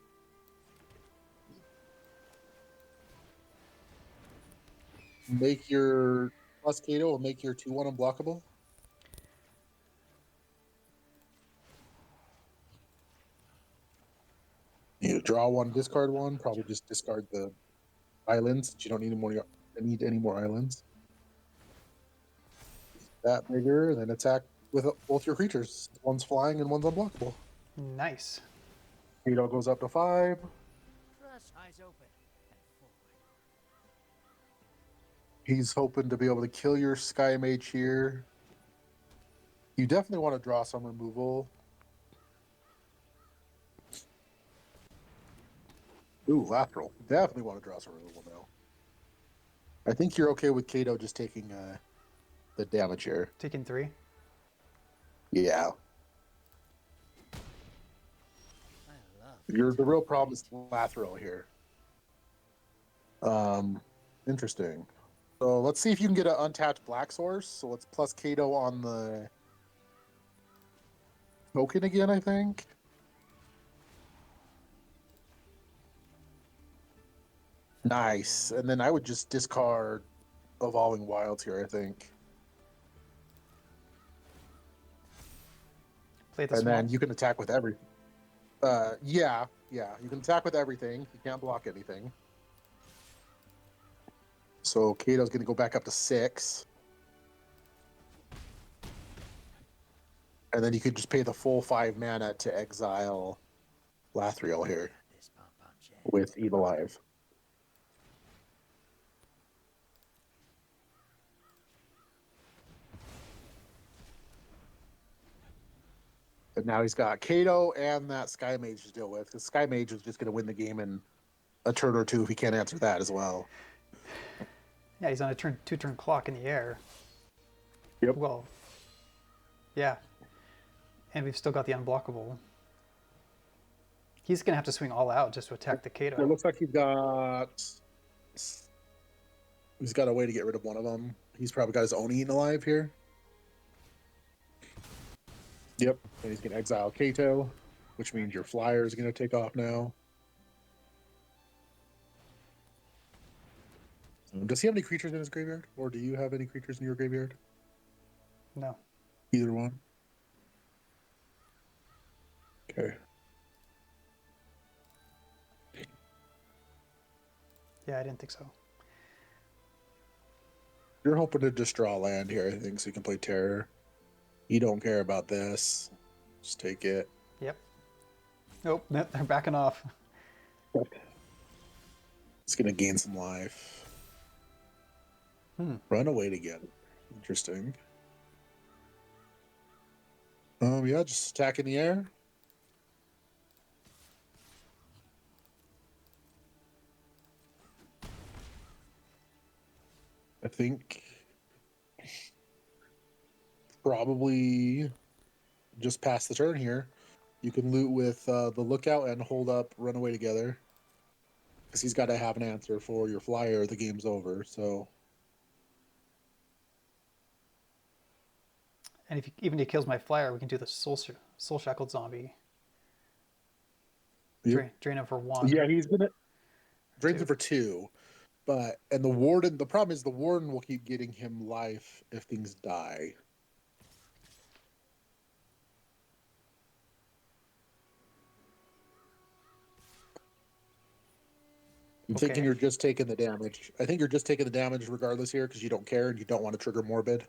Make your plus Kato and make your 2/1 unblockable. You draw 1, discard 1. Probably just discard the islands. You don't need any more islands. That bigger, then attack with both your creatures. One's flying and one's unblockable. Nice. Kato goes up to 5. Trust, eyes open and forward. He's hoping to be able to kill your Sky Mage here. You definitely want to draw some removal. Ooh, lateral. Definitely want to draw some removal now. I think you're okay with Kato just taking the damage here. Taking 3. Yeah. I love The real problem is lateral here. Interesting. So let's see if you can get an untapped black source. So let's plus Kato on the token again, I think. Nice. And then I would just discard Evolving Wilds here, I think. Play the And swamp. then you can attack with everything. Yeah. You can attack with everything. You can't block anything. So Kato's going to go back up to 6. And then you could just pay the full 5 mana to exile Lathril here This pom-pom jazz. with Evil Live. And now he's got Kato and that Sky Mage to deal with. Because Sky Mage is just going to win the game in a turn or two if he can't answer that as well. Yeah, he's on a 2-turn clock in the air. Yep. Well, yeah. And we've still got the unblockable. He's going to have to swing all out just to attack the Kato. It looks like he's got a way to get rid of one of them. He's probably got his own Eaten Alive here. Yep. And he's going to exile Kato, which means your flyer is going to take off now. Does he have any creatures in his graveyard? Or do you have any creatures in your graveyard? No. Either one? Okay. Yeah, I didn't think so. You're hoping to just draw land here, I think, so you can play Terror. You don't care about this. Just take it. Yep. Nope, they're backing off. It's going to gain some life. Run away together. Interesting. Yeah, just attack in the air. I think probably just past the turn here. You can loot with the Lookout and hold up Runaway together. Because he's got to have an answer for your flyer. The game's over, so... And if even if he kills my flyer, we can do the soul shackled zombie. Yep. Drain him for 1. Yeah, he's going to... Drains 2. him for 2. And the Warden... The problem is the Warden will keep getting him life if things die. I'm thinking you're just taking the damage. I think you're just taking the damage regardless here because you don't care and you don't want to trigger Morbid.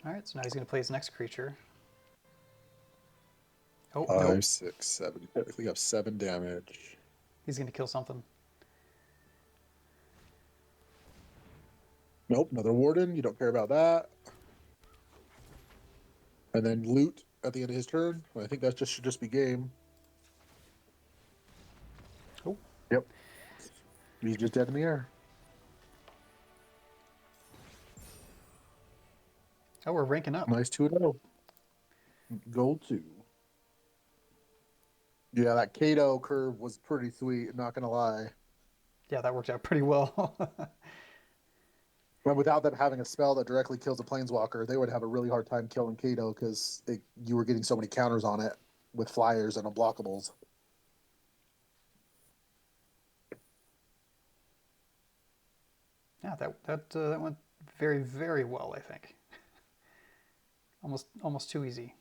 All right, so now he's going to play his next creature. Oh, 5, nope. 6, 7. You technically have 7 damage. He's going to kill something. Nope, another Warden. You don't care about that. And then loot at the end of his turn. I think that should just be game. Oh. Yep. He's just dead in the air. Oh, we're ranking up. Nice 2-0. Gold 2. Yeah, that Kato curve was pretty sweet, not going to lie. Yeah, that worked out pretty well. But without them having a spell that directly kills a Planeswalker, they would have a really hard time killing Kato because you were getting so many counters on it with flyers and unblockables. Yeah, that went very, very well, I think. Almost too easy.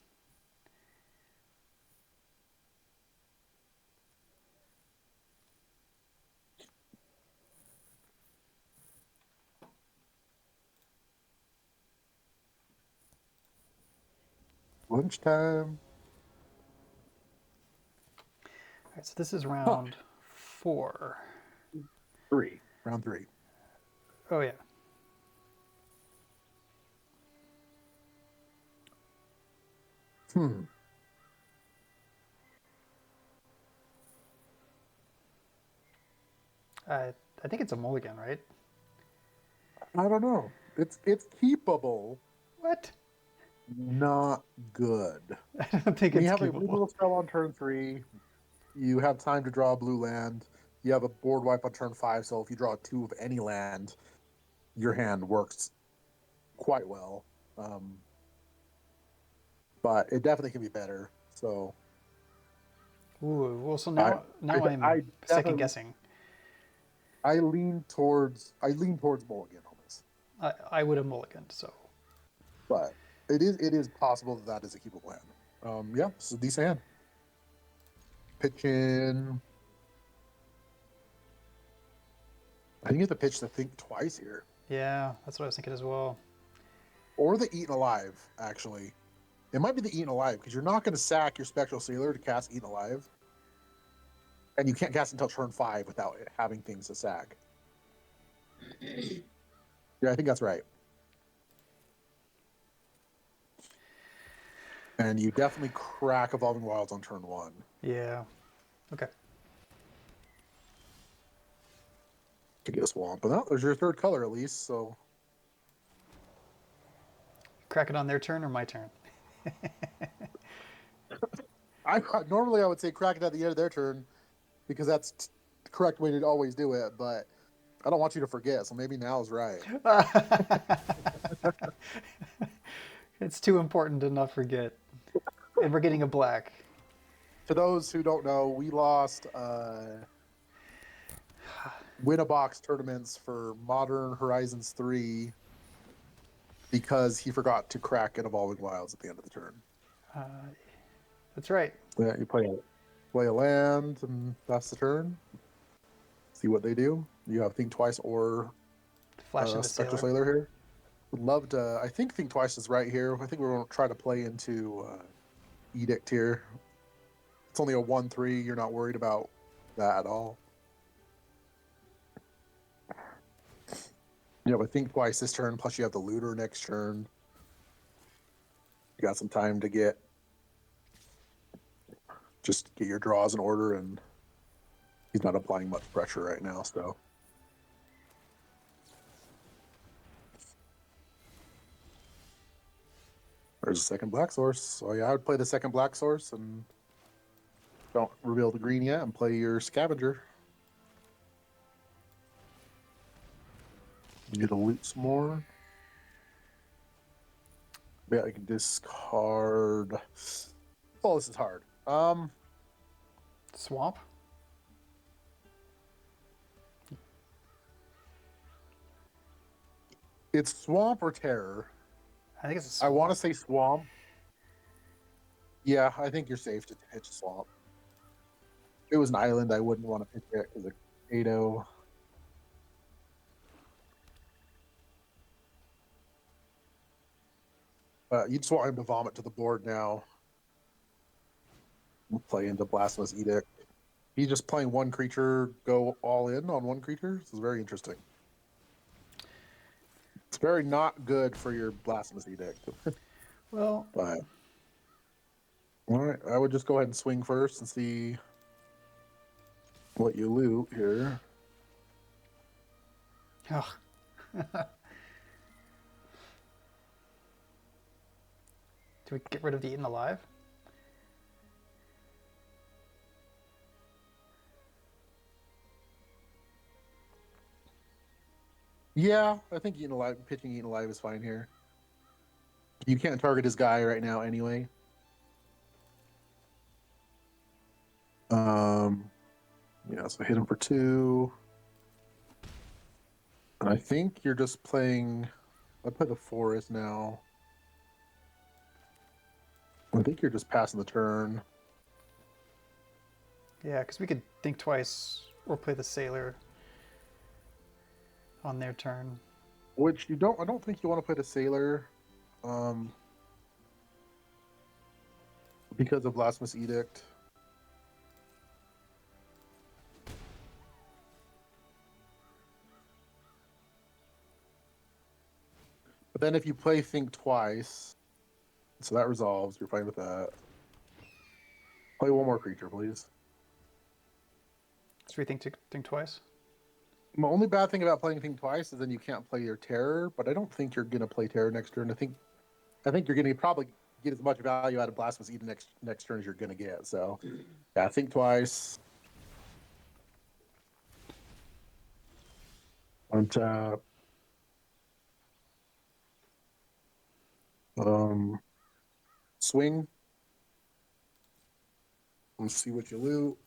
Lunchtime. All right, so this is round 4. 3. Round 3. Oh, yeah. I think it's a mulligan, right? I don't know. It's keepable. What? Not good. I don't think When it's you have a keepable. removal spell on turn 3, you have time to draw a blue land. you have a board wipe on turn 5, so if you draw 2 of any land, your hand works quite well. But it definitely can be better. So Ooh, well, so I now I'm I second definitely guessing. I lean towards mulligan on this, I would have mulliganed, so but it is possible that that is a keepable hand. Yeah, this is a decent hand. Pitch in. I think you have to pitch to think twice here, yeah, that's what I was thinking as well. or the Eaten Alive. Actually, it might be the Eaten Alive because you're not going to sack your Spectral Sailor to cast Eaten Alive, and you can't cast until turn 5 without it having things to sack. Yeah, I think that's right. And you definitely crack Evolving Wilds on turn 1. Yeah. Okay. To get a swamp. But no, there's your third color at least. So Crack it on their turn or my turn? I normally I would say crack it at the end of their turn because that's the correct way to always do it. But I don't want you to forget, so maybe now is right. It's too important to not forget. And we're getting a black. To those who don't know, we lost win-a-box tournaments for Modern Horizons 3 because he forgot to crack an Evolving Wilds at the end of the turn. That's right. Yeah, you play a land, and that's the turn. See what they do. You have Think Twice or Flash into Spectral Sailor. Sailor here. Would love to. I think Think Twice is right here. I think we're going to try to play into Edict here. It's only a 1/3. You're not worried about that at all. You have a Think Twice this turn, plus you have the Looter next turn. You got some time to get your draws in order, and he's not applying much pressure right now. So there's a second black source. So yeah, I would play the second black source and don't reveal the green yet, and play your scavenger. You get to loot some more. Yeah, I can discard. Oh, this is hard. Swamp. It's swamp or terror. I think it's a I swamp. want to say swamp. Yeah, I think you're safe to pitch swamp. If it was an island, I wouldn't want to pitch it because of Kato. You just want him to vomit to the board now. We'll play into Blasphemous Edict. He's just playing one creature, go all in on one creature. This is very interesting. It's very not good for your Blasphemous Edict. Well, But all right, I would just go ahead and swing first and see what you loot here. ugh. Do we get rid of the Eaten Alive? Yeah, I think pitching Eaten Alive is fine here. You can't target his guy right now anyway. So hit him for 2. And I think you're just playing. I play the forest now. I think you're just passing the turn. Yeah, because we could think twice or play the Sailor on their turn. Which you don't. I don't think you want to play the sailor, because of Blasphemous Edict. But then if you play Think Twice, so that resolves. You're fine with that. Play one more creature, please. So we think twice. The only bad thing about playing Think Twice is then you can't play your Terror. But I don't think you're gonna play Terror next turn. I think you're gonna probably get as much value out of Blasphemous Edict next turn as you're gonna get. So yeah, Think Twice. Untap. Swing. Let's see what you loot.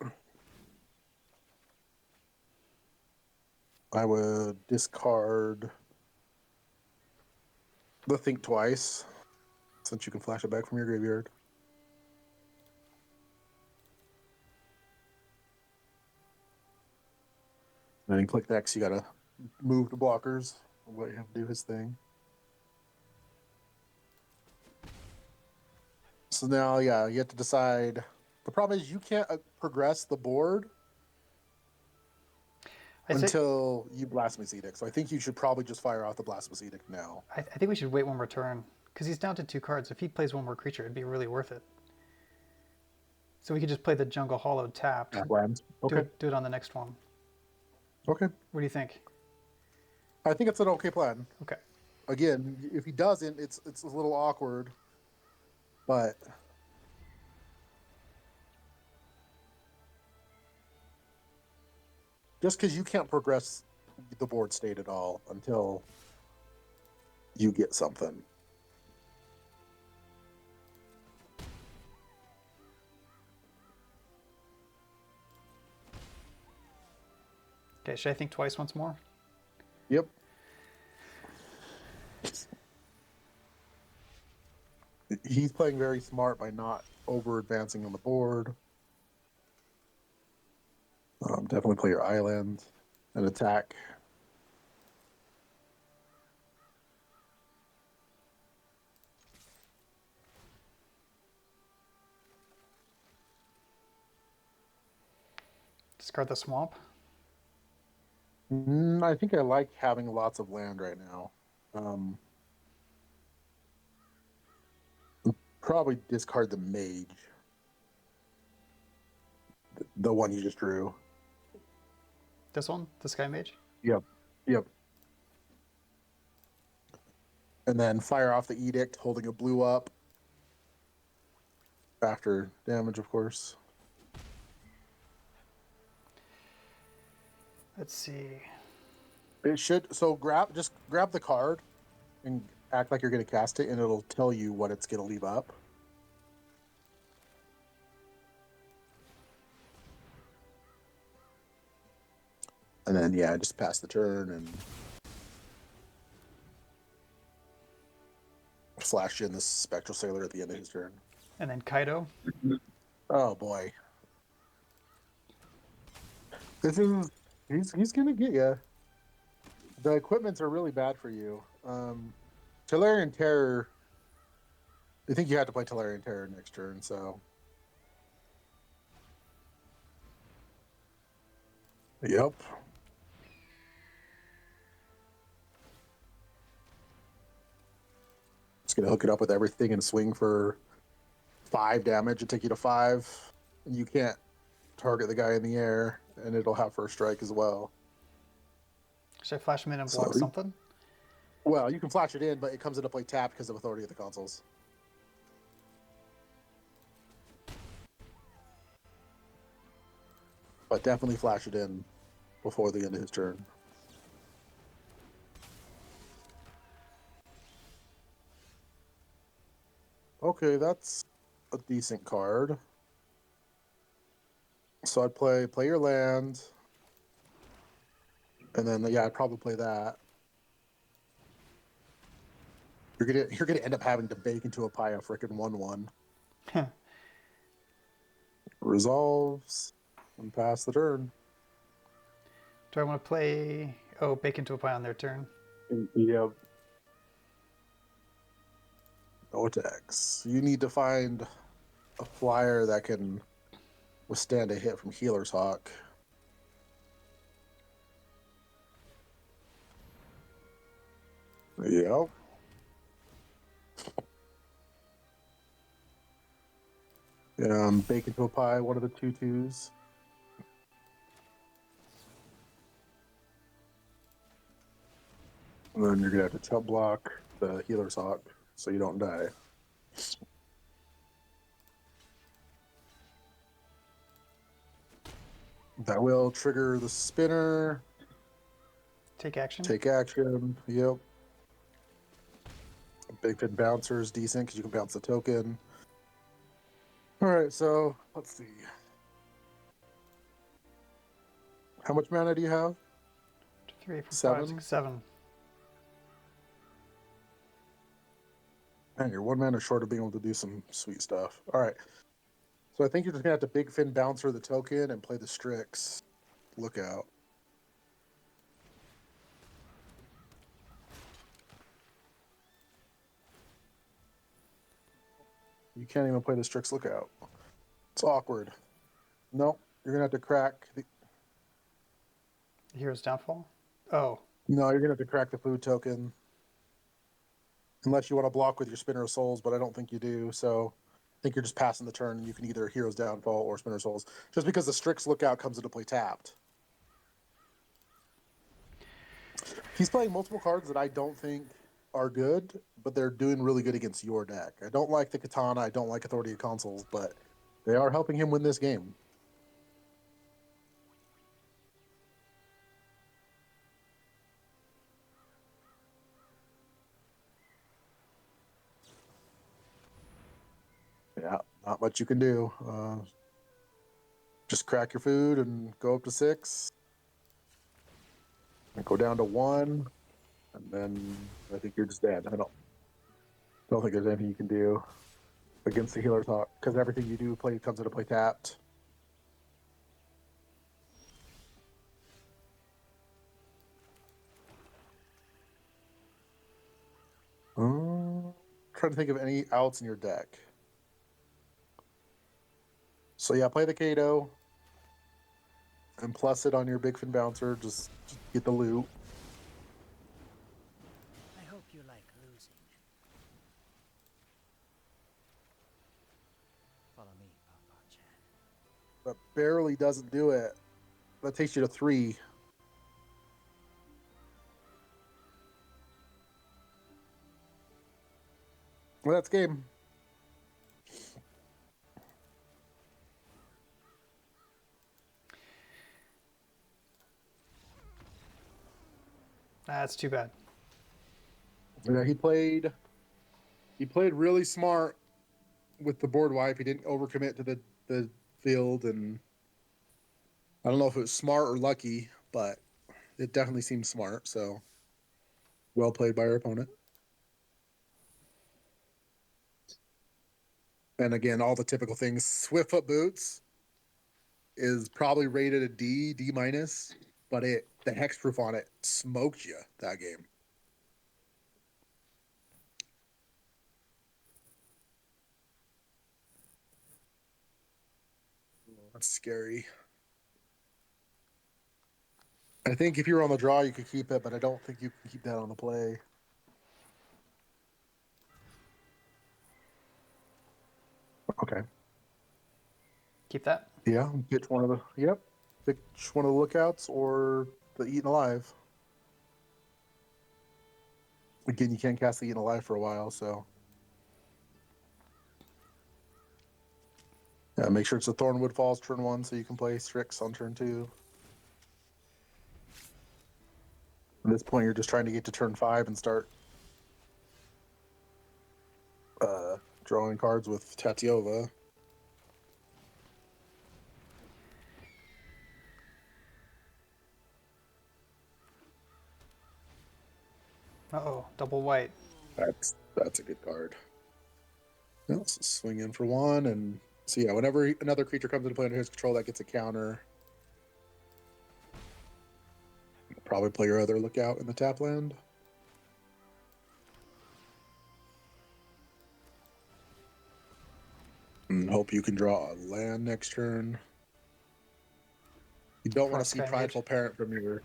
I would discard the Think Twice, since you can flash it back from your graveyard. And then click X, you gotta move the blockers. Let him do his thing. So now, yeah, you have to decide. The problem is you can't progress the board I say until you Blasphemous Edict. So I think you should probably just fire off the Blasphemous Edict now. I think we should wait one more turn because he's down to 2 cards. If he plays one more creature, it'd be really worth it. So we could just play the Jungle Hollow tapped. Lands. Okay. Do it on the next one. Okay. What do you think? I think it's an okay plan. Okay. Again, if he doesn't, it's a little awkward. But just because you can't progress the board state at all until you get something. Okay, should I think twice once more? Yep. He's playing very smart by not over advancing on the board. Definitely play your island and attack. Discard the swamp. I think I like having lots of land right now. Probably discard the mage. The one you just drew. This one, the Sky Mage. Yep. And then fire off the edict, holding a blue up. After damage, of course. Let's see. It should just grab the card and act like you're going to cast it, and it'll tell you what it's going to leave up. And then just pass the turn and flash in the Spectral Sailor at the end of his turn. And then Kaido. Oh boy, he's gonna get you. The equipments are really bad for you. Tolarian Terror. I think you have to play Tolarian Terror next turn. So, yep. It's gonna hook it up with everything and swing for 5 damage and take you to 5. You can't target the guy in the air, and it'll have first strike as well. Should I flash him in and block something? Well, you can flash it in, but it comes into play tapped because of Authority of the Consuls. But definitely flash it in before the end of his turn. Okay, that's a decent card. So I'd play your land. And then I'd probably play that. You're gonna end up having to bake into a pie a frickin' 1/1. Resolves and pass the turn. Do I want to play bake into a pie on their turn? Yep. No attacks. You need to find a flyer that can withstand a hit from Healer's Hawk. Yep. Bake into a pie, one of the 2/2s. And then you're gonna have to chub block the Healer's Hawk so you don't die. That will trigger the spinner. Take action. Take action. Yep. Big Fin Bouncer is decent because you can bounce the token. All right, so let's see. How much mana do you have? 3, 4, 5, 7? 6, 7. Man, you're 1 mana short of being able to do some sweet stuff. All right. So I think you're just going to have to Big Fin Bouncer the token and play the Strix. Lookout. You can't even play the Strix Lookout. It's awkward. Nope. You're going to have to crack the... Hero's Downfall. Oh, No, you're going to have to crack the food token. Unless you want to block with your Spinner of Souls, but I don't think you do. So I think you're just passing the turn and you can either Hero's Downfall or Spinner of Souls. Just because the Strix Lookout comes into play tapped. He's playing multiple cards that I don't think are good, but they're doing really good against your deck. I don't like the Katana. I don't like Authority of Consuls, but they are helping him win this game. Yeah, not much you can do. Just crack your food and go up to 6. And go down to 1. And then I think you're just dead. I don't think there's anything you can do against the Healer's Hawk because everything you do play comes into play tapped. Trying to think of any outs in your deck. So yeah, play the Kato and plus it on your Big Fin Bouncer. Just get the loot. I hope you like losing. Follow me, Papa-chan. But barely doesn't do it. That takes you to 3. Well, that's game. that's too bad. Yeah, he played really smart with the board wipe. He didn't overcommit to the field, and I don't know if it was smart or lucky, but it definitely seemed smart. So well played by our opponent. And again, all the typical things. Swiftfoot Boots is probably rated a D minus, but the hexproof on it smoked you that game. That's scary. I think if you're on the draw, you could keep it, but I don't think you can keep that on the play. Okay. Keep that. Yeah, pitch one of the pitch one of the lookouts or the Eaten Alive. Again, you can't cast the Eaten Alive for a while, so yeah, make sure it's a Thornwood Falls turn 1 so you can play Strix on turn 2. At this point, you're just trying to get to turn 5 and start drawing cards with Tatiova. Uh-oh, double white. That's a good card. Yeah, let's just swing in for 1, and so yeah, whenever another creature comes into play under his control, that gets a counter. Probably play your other lookout in the tap land. And hope you can draw a land next turn. You don't want to see Sky Mage. Prideful Parent from your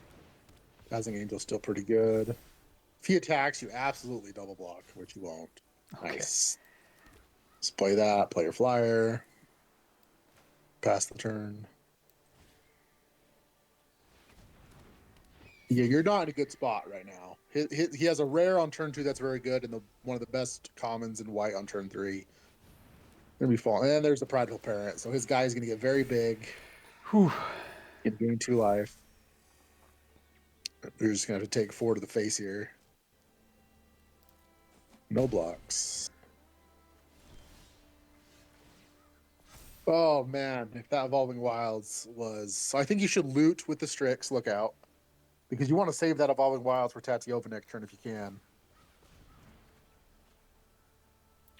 Dazzling Angel, still pretty good. If he attacks, you absolutely double block, which you won't. Okay. Nice. Let's play that, play your flyer. Pass the turn. Yeah, you're not in a good spot right now. He has a rare on turn 2 that's very good, and one of the best commons in white on turn 3. Gonna be falling. And there's the Prideful Parent, so his guy is gonna get very big. Whew. And gain 2 life. You're just gonna have to take 4 to the face here. No blocks. Oh man, if that Evolving Wilds was... So I think you should loot with the Strix, look out. Because you want to save that Evolving Wilds for Tatiova next turn if you can.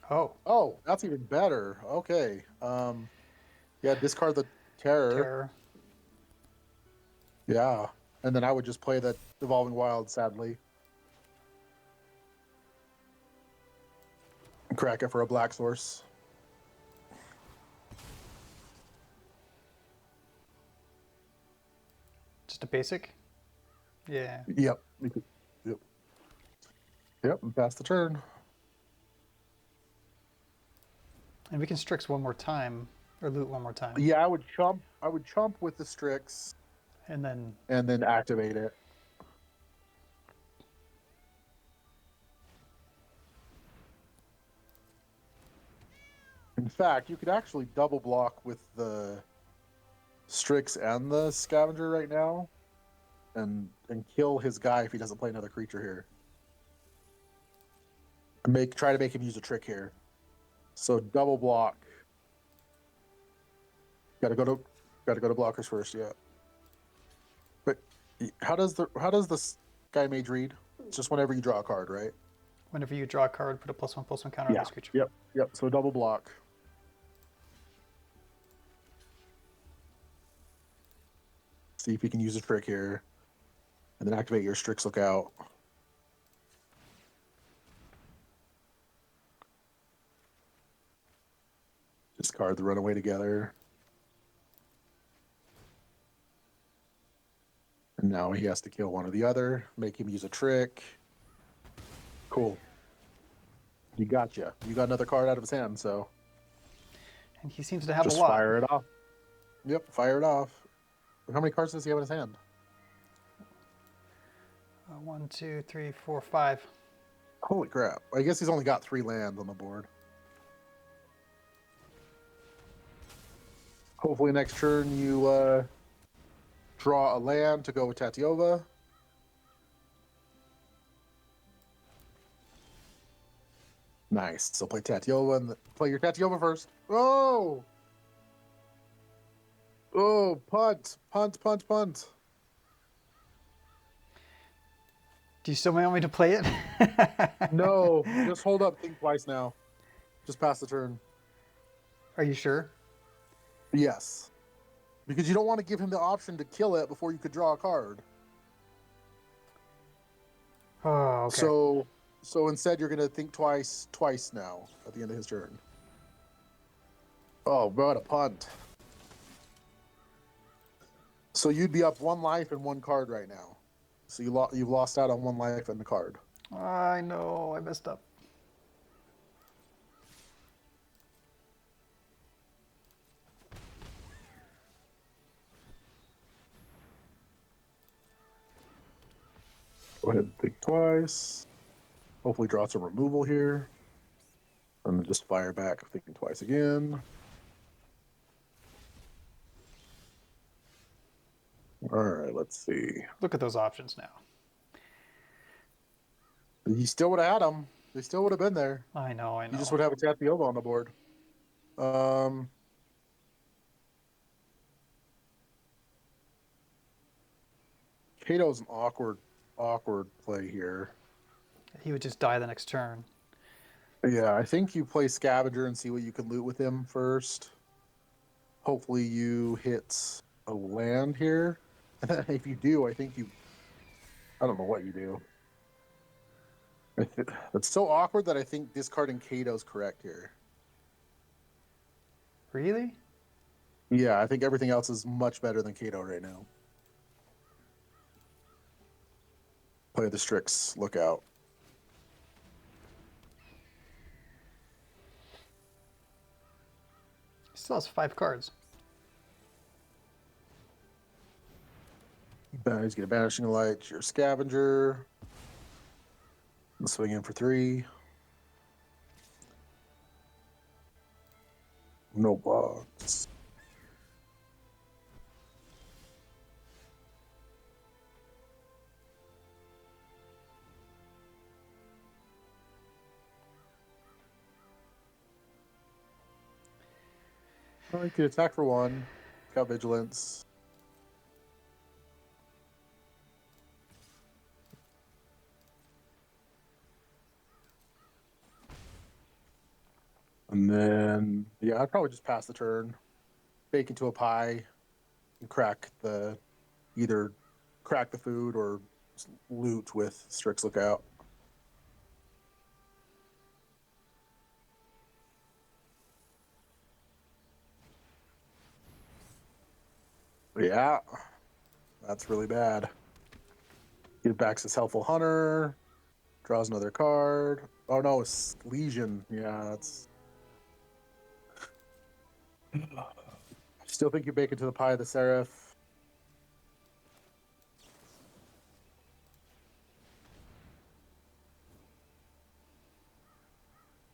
Oh, Oh, that's even better. Okay. Yeah, discard the Terror. terror. Yeah. And then I would just play the Evolving Wild, sadly. Crack it for a black source. Just a basic? Yeah. Yep. Yep. Yep, and pass the turn. And we can Strix one more time, or loot one more time. Yeah, I would chump with the Strix And then, and then activate it. In fact, you could actually double block with the Strix and the Scavenger right now, and kill his guy if he doesn't play another creature here. And try to make him use a trick here. So double block. Gotta go to blockers first, yeah. But how does this guy mage read? It's just whenever you draw a card, right? whenever you draw a card, put a +1/+1 counter on this creature. Yep. So double block. See if you can use a trick here. And then activate your Strix Lookout. Discard the Runaway together. And now he has to kill one or the other. Make him use a trick. Cool. You gotcha. You got another card out of his hand, so And he seems to have just a lot. fire it off. Yep, fire it off. How many cards does he have in his hand? 1, 2, 3, 4, 5. Holy crap. I guess he's only got 3 lands on the board. Hopefully next turn you draw a land to go with Tatiova. Nice. So play Tatiova and play your Tatiova first. Oh! Oh, punt. Do you still want me to play it? No, just hold up. Think twice now. Just pass the turn. Are you sure? Yes. Because you don't want to give him the option to kill it before you could draw a card. Oh, okay. So instead you're going to think twice now at the end of his turn. Oh, what a punt. So you'd be up 1 life and 1 card right now. So you've lost out on 1 life and the card. I know, I messed up. Go ahead and think twice. Hopefully draw some removal here. And then just fire back, thinking twice again. All right, let's see. Look at those options now. You still would have had them. They still would have been there. I know. You just would have a Tapiola on the board. Kato's an awkward play here. He would just die the next turn. Yeah, I think you play Scavenger and see what you can loot with him first. Hopefully you hit a land here. If you do, I don't know what you do. It's so awkward that I think discarding Kato's correct here. Really? Yeah, I think everything else is much better than Kato right now. Play the Strix Lookout. He still has 5 cards. He's gonna Banishing Light your Scavenger. And swing in for 3. No blocks. Oh, you can attack for 1. Got vigilance. And then, yeah, I'd probably just pass the turn, bake into a pie, and either crack the food or loot with Strix Lookout. Yeah, that's really bad. He backs his Helpful Hunter, draws another card. Oh no, it's Legion. Yeah, that's. Still think you bake into the pie of the Seraph.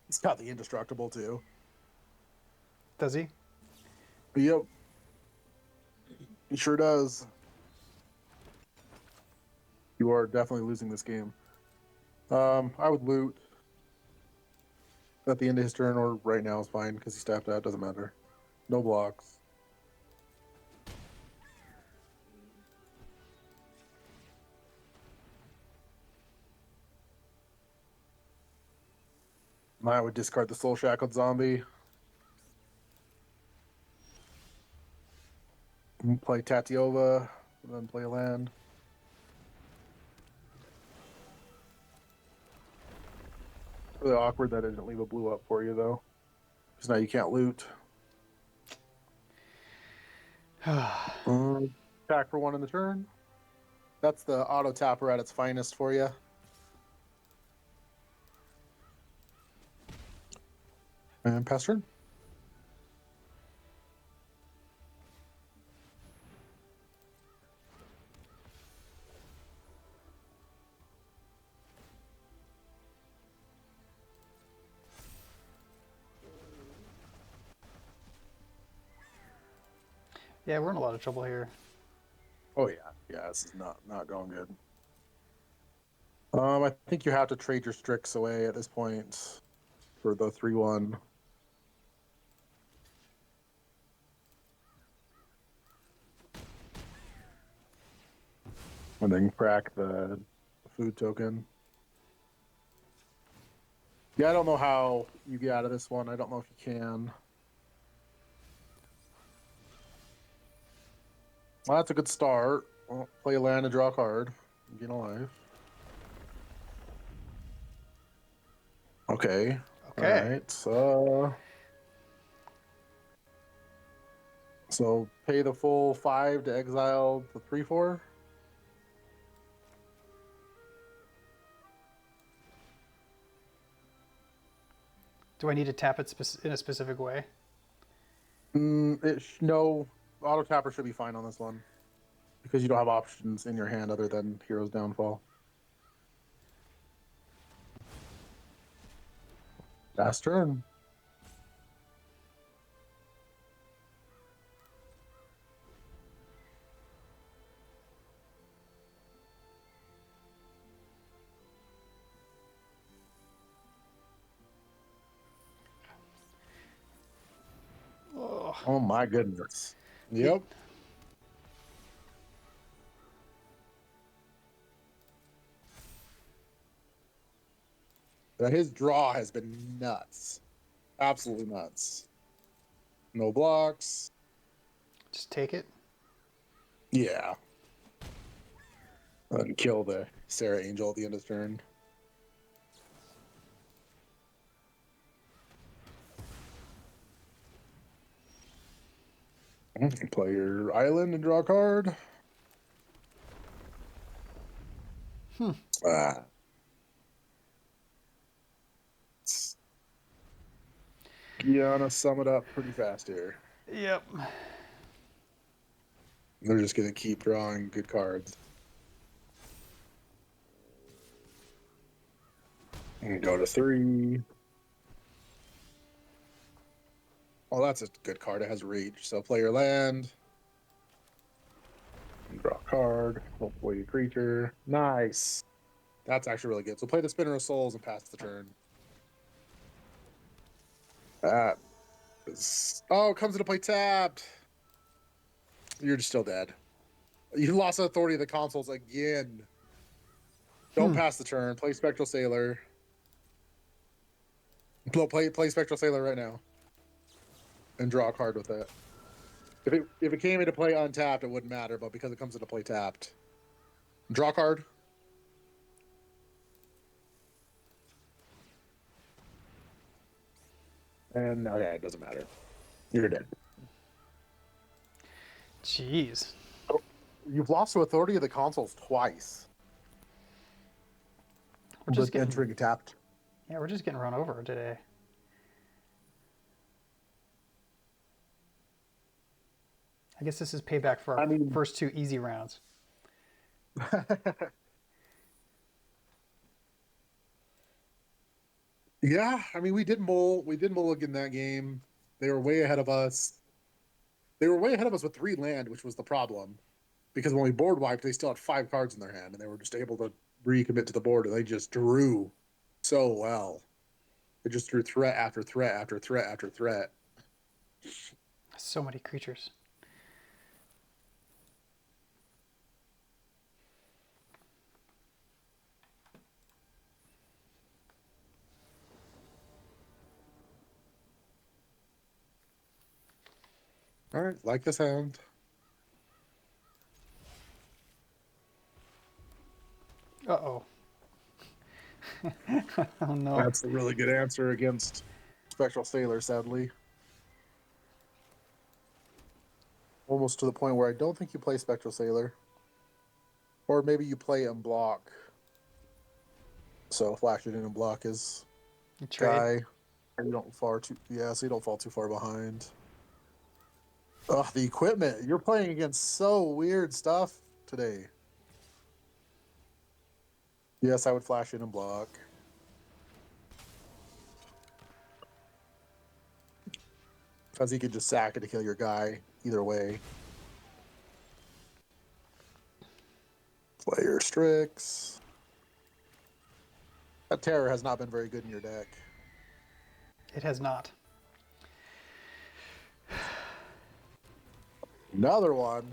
He's got the Indestructible too. Does he? Yep, he sure does. You are definitely losing this game. I would loot at the end of his turn or right now is fine because he's tapped out. Doesn't matter. No blocks. I would discard the Soul Shackled Zombie. Play Tatiova, and then play a land. Really awkward that I didn't leave a blue up for you though, because now you can't loot. Attack for 1 in the turn. That's the auto tapper at its finest for you. And pass turn. Yeah, we're in a lot of trouble here. Oh yeah, this is not going good. I think you have to trade your Strix away at this point for the 3/1. And then crack the food token. Yeah, I don't know how you get out of this one. I don't know if you can. Well, that's a good start. Well, play a land and draw a card. Gain a life. Okay. Okay. All right. So pay the full 5 to exile the 3/4. Do I need to tap it in a specific way? No, auto tapper should be fine on this one because you don't have options in your hand other than Hero's Downfall. Last turn. Oh, Oh my goodness. Yep. His draw has been nuts. Absolutely nuts. No blocks. just take it. Yeah. And kill the Sarah Angel at the end of turn. Play your island and draw a card. Ah. Gonna sum it up pretty fast here. Yep. They're just gonna keep drawing good cards. And go to 3. Well, that's a good card. It has reach. So play your land. And draw a card. Hopefully a creature. Nice. That's actually really good. So play the Spinner of Souls and pass the turn. That Oh, it comes into play tapped. You're just still dead. You lost authority of the consoles again. Don't pass the turn. Play Spectral Sailor. Play Spectral Sailor right now. And draw a card with it. If it came into play untapped, it wouldn't matter, but because it comes into play tapped. Draw a card. And okay, it doesn't matter. You're dead. Jeez. You've lost to authority of the consoles twice. We're just With entering tapped. Yeah, we're just getting run over today. I guess this is payback for our first 2 easy rounds. Yeah, I mean, we did mulligan that game. They were way ahead of us. They were way ahead of us with 3 land, which was the problem. Because when we board wiped, they still had 5 cards in their hand, and they were just able to recommit to the board, and they just drew so well. They just drew threat after threat after threat after threat. So many creatures. All right, like the sound. Uh-oh. Oh, no. That's a really good answer against Spectral Sailor, sadly. Almost to the point where I don't think you play Spectral Sailor. Or maybe you play and block. So flash it in and block his guy. So you don't fall too far behind. Ugh, the equipment. You're playing against so weird stuff today. Yes, I would flash in and block. Because he could just sack it to kill your guy either way. Player Strix. That Terror has not been very good in your deck. It has not. Another one.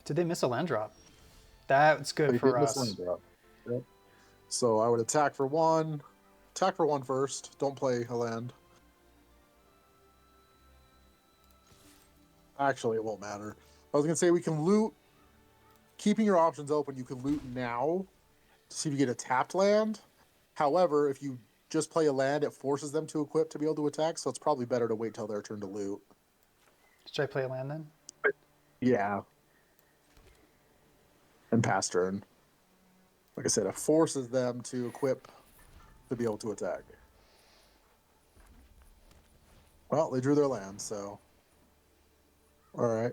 Did they miss a land drop? That's good for us. Yep. So I would attack for 1. Attack for 1 first. Don't play a land. Actually, it won't matter. I was going to say we can loot. Keeping your options open, you can loot now to see if you get a tapped land. However, if you just play a land, it forces them to equip to be able to attack, so it's probably better to wait till their turn to loot. Should I play a land then? Yeah. And pass turn. Like I said, it forces them to equip to be able to attack. Well, they drew their land, so. Alright.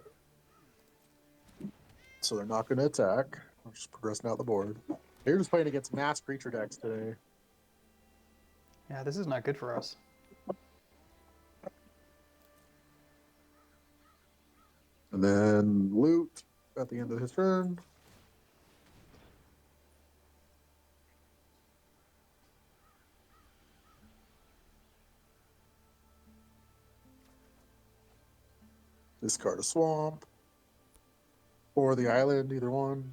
So they're not going to attack. I'm just progressing out the board. You're just playing against mass creature decks today. Yeah, this is not good for us. And then loot at the end of his turn. Discard a swamp. Or the island, either one.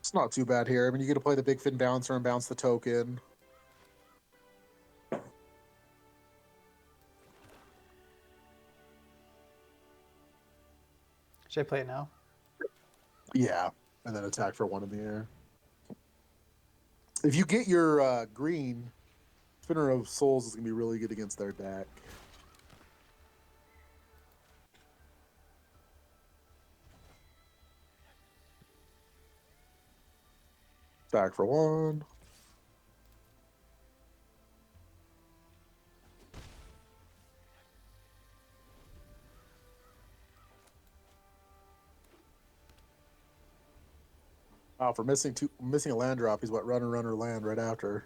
It's not too bad here. I mean, you get to play the Big Fin Bouncer and bounce the token. Should I play it now? Yeah, and then attack for 1 in the air. If you get your green, Spinner of Souls is going to be really good against their deck. Attack for 1. Wow, for missing a land drop, he's what, runner land right after.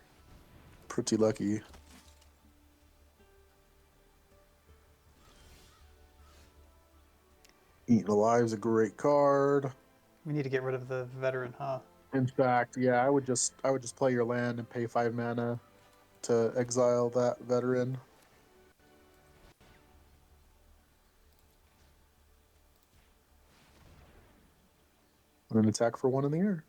Pretty lucky. Eaten Alive is a great card. We need to get rid of the veteran, huh? In fact, yeah, I would just play your land and pay 5 mana to exile that veteran. And then attack for 1 in the air.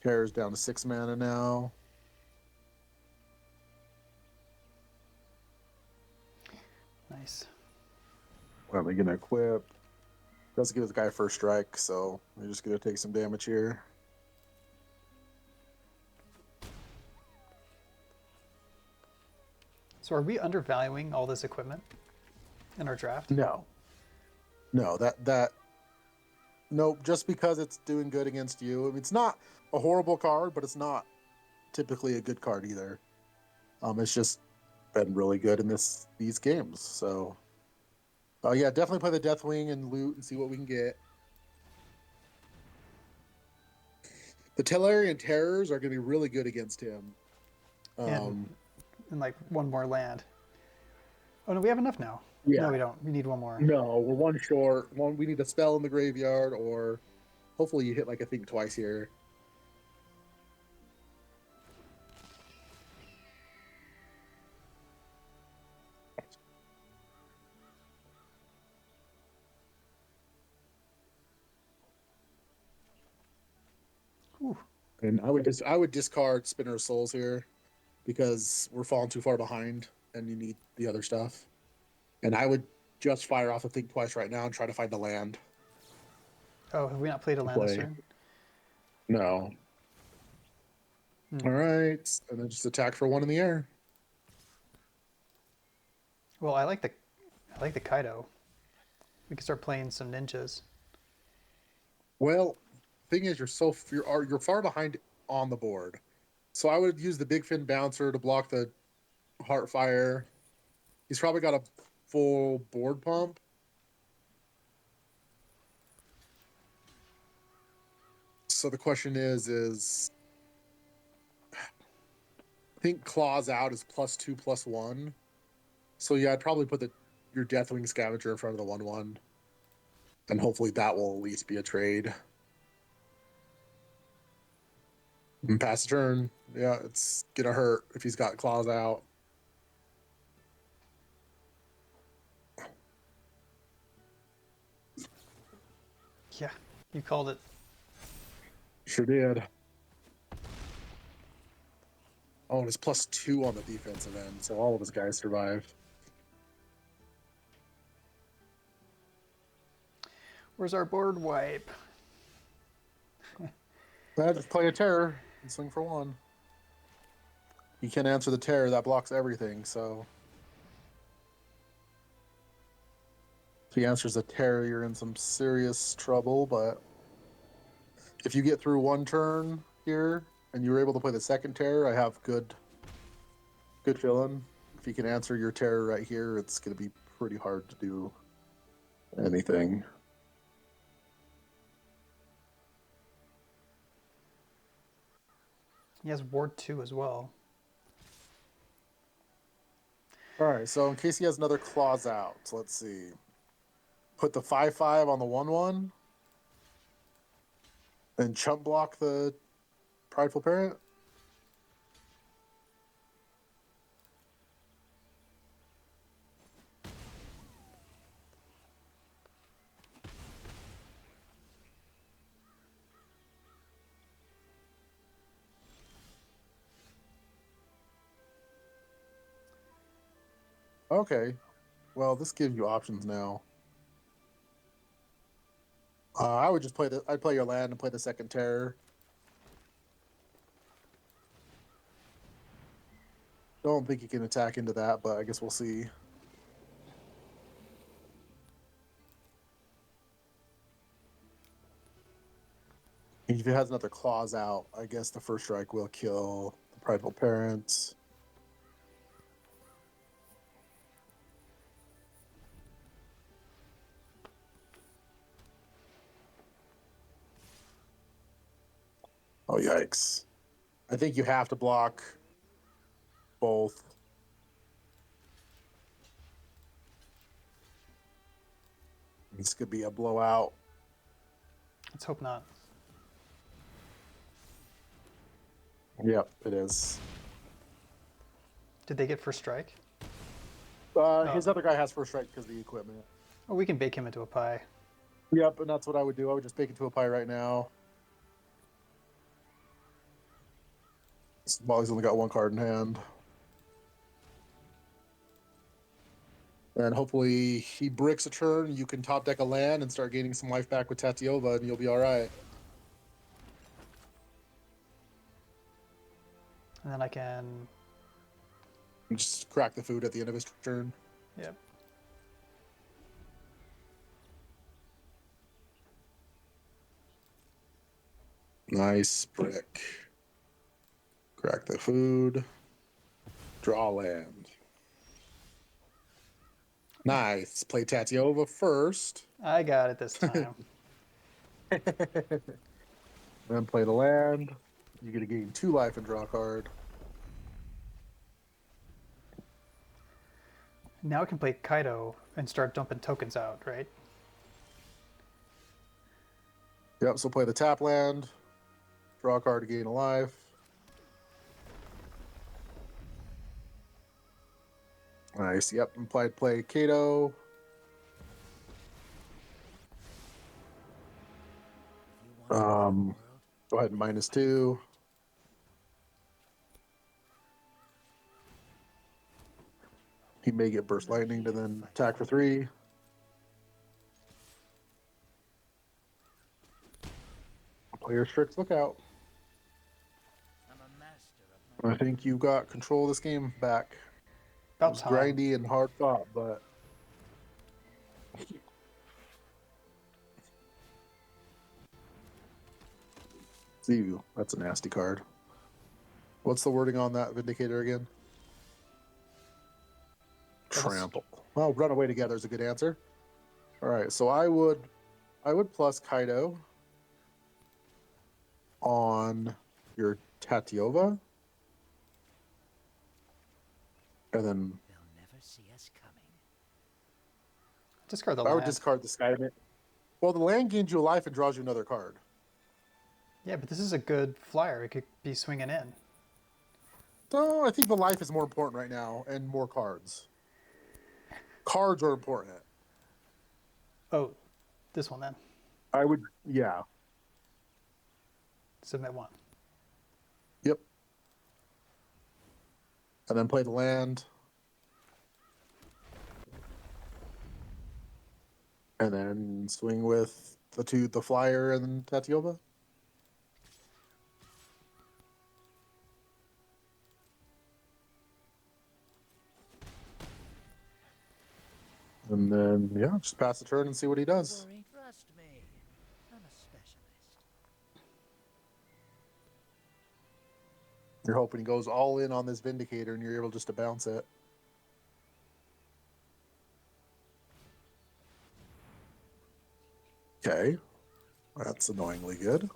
Terror's down to 6 mana now. Nice. Well, they're gonna equip. Doesn't give the guy first strike, so we're just gonna take some damage here. So are we undervaluing all this equipment in our draft? No, no, nope. Just because it's doing good against you, I mean, it's not a horrible card, but it's not typically a good card either. It's just been really good in these games. So, yeah, definitely play the Deathwing and loot and see what we can get. The Tellarian Terrors are going to be really good against him. And like one more land. Oh no, we have enough now. Yeah. No, we don't. We need one more. No, we're one short. One, we need a spell in the graveyard, or hopefully you hit like a Think Twice here. Whew. And I would discard Spinner of Souls here because we're falling too far behind, and you need the other stuff. And I would just fire off a Think Twice right now and try to find a land. Oh, have we not played a land this Play. turn? No. Hmm. All right, and then just attack for 1 in the air. Well, I like the Kaido. We can start playing some ninjas. Well, thing is, you're far behind on the board, so I would use the Big Fin Bouncer to block the Heartfire. He's probably got a full board pump. So the question is I think Claws Out is +2/+1. So yeah, I'd probably put your Deathwing Scavenger in front of the 1/1. And hopefully that will at least be a trade. And pass the turn. Yeah, it's gonna hurt if he's got Claws Out. Yeah, you called it. Sure did. Oh, and it's +2 on the defensive end, so all of his guys survive. Where's our board wipe? Just play a terror and swing for 1. You can't answer the terror, that blocks everything, so. If he answers a terror, you're in some serious trouble, but if you get through 1 turn here and you're able to play the second terror, I have good feeling. If you can answer your terror right here, it's going to be pretty hard to do anything. He has Ward 2 as well. All right, so in case he has another Claws Out, let's see. Put the 5/5 on the 1/1 and chump block the Prideful Parent. Okay, well, this gives you options now. I would just I'd play your land and play the second terror. Don't think you can attack into that, but I guess we'll see. If it has another Claws Out, I guess the first strike will kill the Prideful Parents. Oh, yikes. I think you have to block both. This could be a blowout. Let's hope not. Yep, it is. Did they get first strike? His other guy has first strike because of the equipment. Oh, we can bake him into a pie. Yep, and that's what I would do. I would just bake it to a pie right now. While he's only got one card in hand. And hopefully he bricks a turn. You can top deck a land and start gaining some life back with Tatiova, and you'll be all right. And then I can. Just crack the food at the end of his turn. Yep. Nice brick. Crack the food. Draw land. Nice. Play Tatiova first. I got it this time. Then play the land. You're going to gain 2 life and draw a card. Now I can play Kaido and start dumping tokens out, right? Yep, so play the tap land. Draw a card to gain a life. Nice. Yep, implied play Kato. If you want a better world, Go ahead and -2. He may get burst lightning and then attack for 3. Player Strix, look out. I'm a master of my I think you got control of this game back. It About was time. grindy and hard fought, but see you. That's a nasty card. What's the wording on that Vindicator again? Trample. Well, run away together is a good answer. All right, so I would plus Kaido on your Tatiova, and then They'll never see us coming. Discard the I would land. discard the Skynet. Well, the land gains you a life and draws you another card. Yeah, but this is a good flyer. It could be swinging in. No, I think the life is more important right now, and more cards. Cards are important. Oh, this one then. I would, yeah. Submit 1. Yep. And then play the land. And then swing with the flyer and Tatiova. And then, yeah, just pass the turn and see what he does. Worry, trust me. I'm a specialist. You're hoping he goes all in on this Vindicator and you're able just to bounce it. Okay. That's annoyingly good.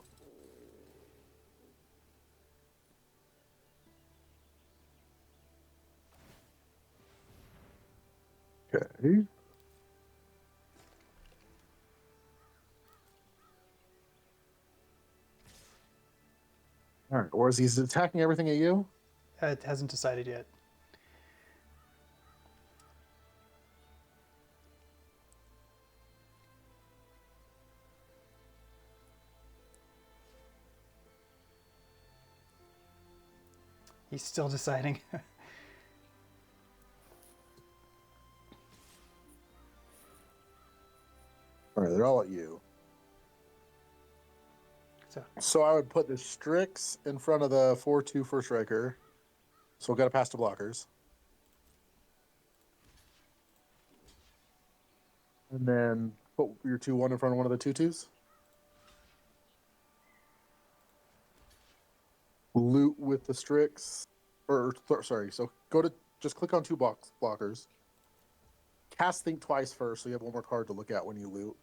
Okay. All right. Or is he attacking everything at you? It hasn't decided yet. He's still deciding. All right, they're all at you. So I would put the Strix in front of the 4/2 first striker. So we've got to pass to blockers. And then put your 2/1 in front of one of the 2/2s. Loot with the Strix. Sorry, so just click on 2 blockers. Cast Think twice first, so you have one more card to look at when you loot.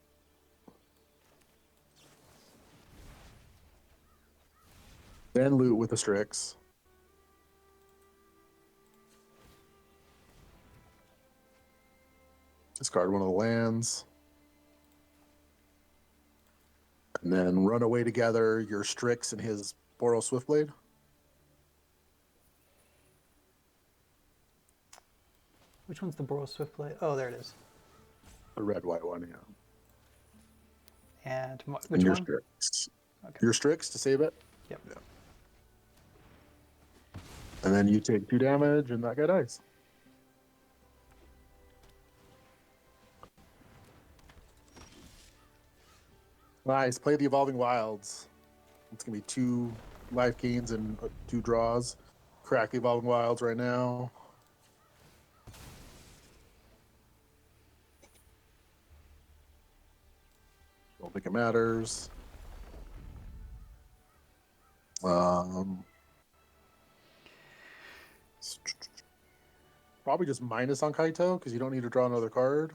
Then loot with the Strix. Discard one of the lands. And then run away together your Strix and his Boros Swiftblade. Which one's the Boros Swiftblade? Oh, there it is. The red-white one, yeah. And And which your one? Strix. Okay. Your Strix to save it. Yep. Yeah. And then you take 2 damage, and that guy dies. Nice. Play the Evolving Wilds. It's going to be 2 life gains and 2 draws. Crack the Evolving Wilds right now. Don't think it matters. Probably just minus on Kaito because you don't need to draw another card.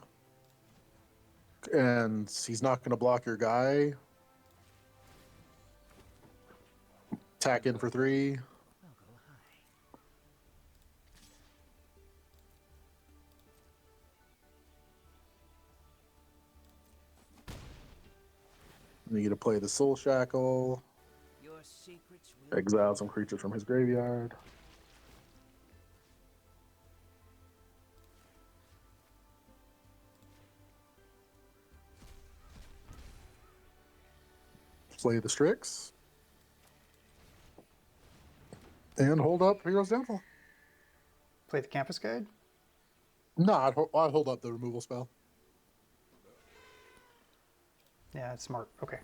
And he's not going to block your guy. Tack in for 3. I'll go high. You get to play the Soul Shackle. Your secrets will Exile some creatures from his graveyard. Play the Strix. And hold up Hero's Downfall. Play the Campus Guide. No, I'd hold up the removal spell. Yeah, it's smart. Okay.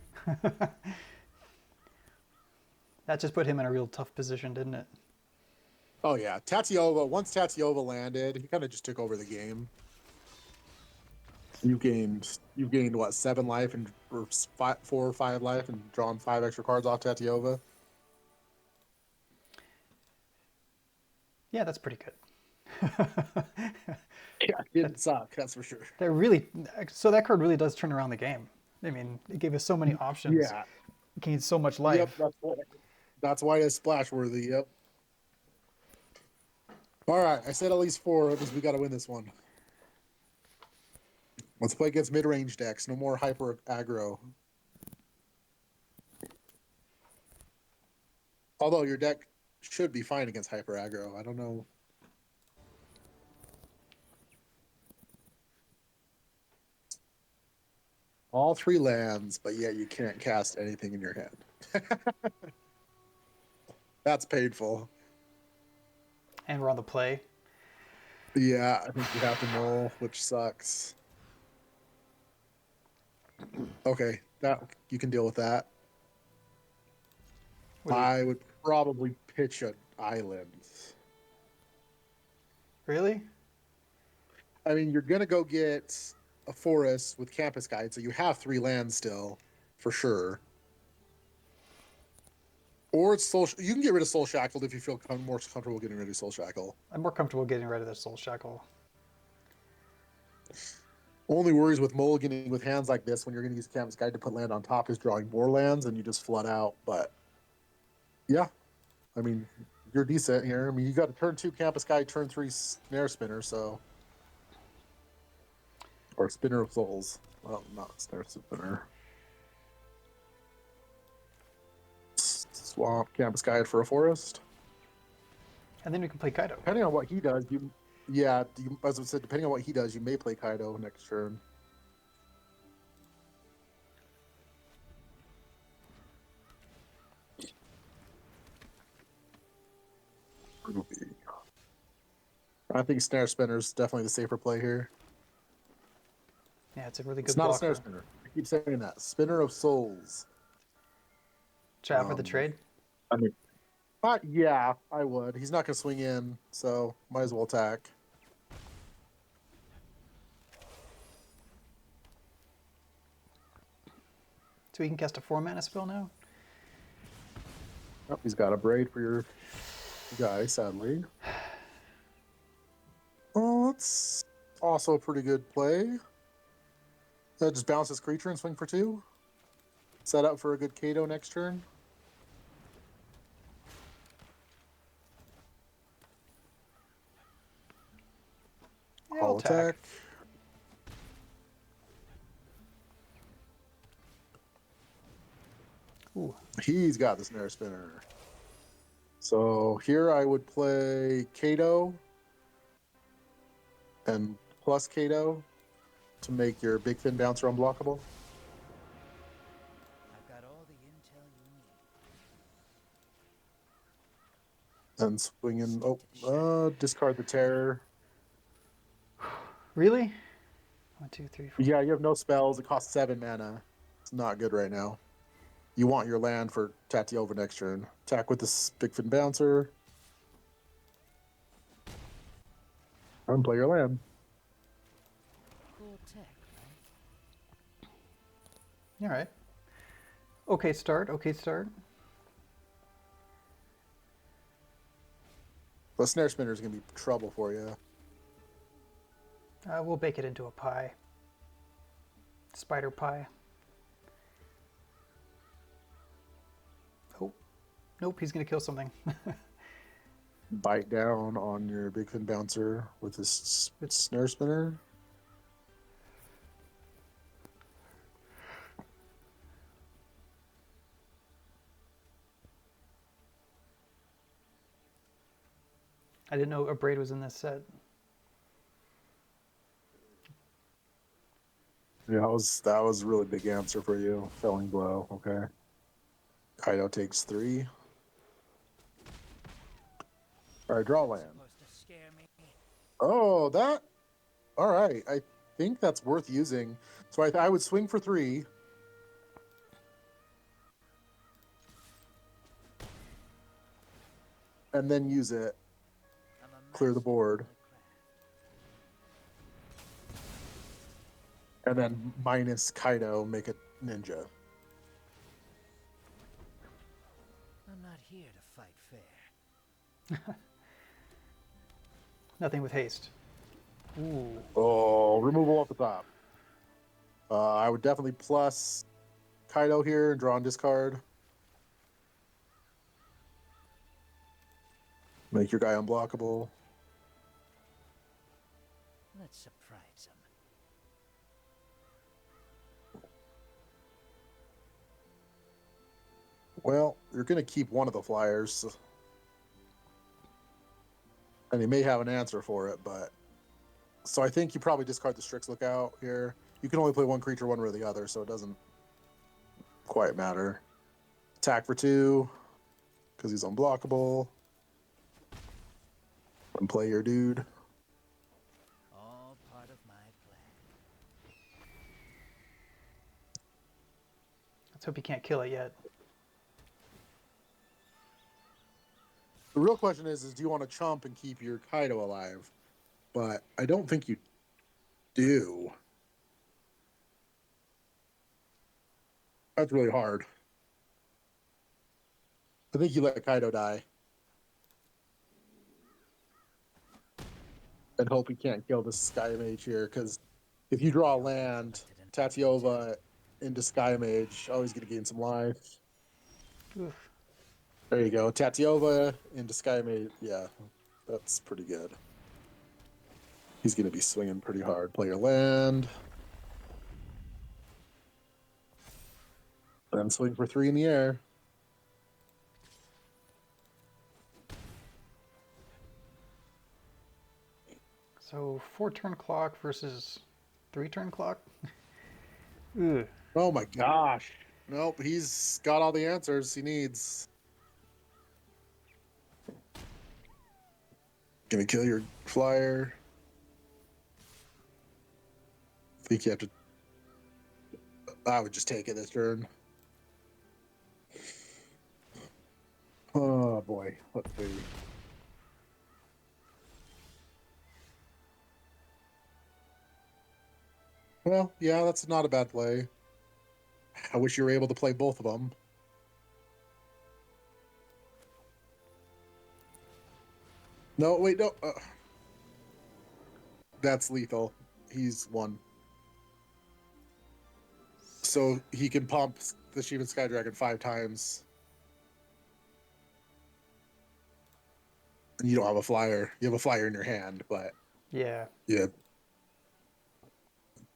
That just put him in a real tough position, didn't it? Oh yeah, Tatyova. Once Tatyova landed, he kind of just took over the game. You've gained what, 7 life and or 4 or 5 life and drawn 5 extra cards off Tatyova. Yeah, that's pretty good. Yeah, it didn't suck, that's for sure. That really, so that card really does turn around the game. I mean, it gave us so many options. Yeah. It gained so much life. Yep, that's why it's splash worthy. Yep. All right, I said at least 4 because we got to win this one. Let's play against mid-range decks. No more hyper aggro. Although your deck should be fine against hyper aggro. I don't know. All 3 lands, but yet you can't cast anything in your hand. That's painful. And we're on the play. Yeah, I think you have to null, which sucks. Okay, that you can deal with that. I would probably pitch an island. Really? I mean, you're gonna go get a forest with Campus Guide, so you have 3 lands still, for sure. Or it's Soul. You can get rid of Soul Shackled if you feel more comfortable getting rid of Soul Shackle. I'm more comfortable getting rid of the Soul Shackle. Only worries with mulliganing with hands like this when you're going to use Campus Guide to put land on top is drawing more lands and you just flood out. But yeah, I mean, you're decent here. I mean, you got a turn 2 Campus Guide, turn 3 Snare Spinner, so. Or Spinner of Souls. Well, not Snare Spinner. Swap Campus Guide for a forest. And then we can play Kaido. Depending on what he does, as I said, depending on what he does, you may play Kaido next turn. Ruby. I think Snare Spinner is definitely the safer play here. Yeah, it's a really good It's not blocker. a Snare Spinner. I keep saying that. Spinner of Souls. Chat for the trade. I mean, yeah, I would. He's not going to swing in, so might as well attack. So we can cast a 4-mana spell now? Oh, he's got a braid for your guy, sadly. Oh, that's also a pretty good play. Just bounce his creature and swing for 2. Set up for a good Kato next turn. attack. Ooh, He's got the snare spinner. So here I would play Kato and plus Kato to make your big fin bouncer unblockable. I've got all the intel you need. And swing in. Oh, discard the terror. really? 1, 2, 3, 4. Yeah, you have no spells. It costs 7 mana. It's not good right now. You want your land for Tatiova next turn. Attack with this big fin bouncer. And play your land. Cool tech, right? All right. Okay, start. Okay, start. The snare spinner is going to be trouble for you. We'll bake it into a pie. Spider pie. Oh, nope, he's gonna kill something. Bite down on your big fin bouncer with this snare spinner. I didn't know a braid was in this set. Yeah, that was a really big answer for you. Felling blow. Okay. Kaido takes 3. All right, draw land. Supposed to scare me. Oh, that. All right. I think that's worth using. So I would swing for 3. And then use it. I'm a Clear the master board. of the craft. And then minus Kaido, make it ninja. I'm not here to fight fair. Nothing with haste. Ooh. Oh, removal off the top. I would definitely plus Kaido here and draw and discard. Make your guy unblockable. Let's surprise him. Well, you're going to keep one of the flyers. And he may have an answer for it, but... So I think you probably discard the Strix Lookout here. You can only play one creature one way or the other, so it doesn't quite matter. Attack for 2, because he's unblockable. And play your dude. All part of my plan. Let's hope you can't kill it yet. The real question is do you want to chump and keep your Kaido alive? But I don't think you do. That's really hard. I think you let Kaido die. And hope he can't kill this Sky Mage here, because if you draw land, Tatiova into Sky Mage, oh, he's going to gain some life. Oof. There you go. Tatiova into Sky Mage. Yeah, that's pretty good. He's going to be swinging pretty hard. Play your land. Then swing for 3 in the air. So 4-turn clock versus 3-turn clock? Ugh. Oh my gosh. Nope, he's got all the answers he needs. Gonna kill your flyer. Think you have to... I would just take it this turn. Oh boy, let's see. Well, yeah, that's not a bad play. I wish you were able to play both of them. No, wait, no. That's lethal. He's 1. So he can pump the Shivan Sky Dragon 5 times. And you don't have a flyer. You have a flyer in your hand, but Yeah. yeah,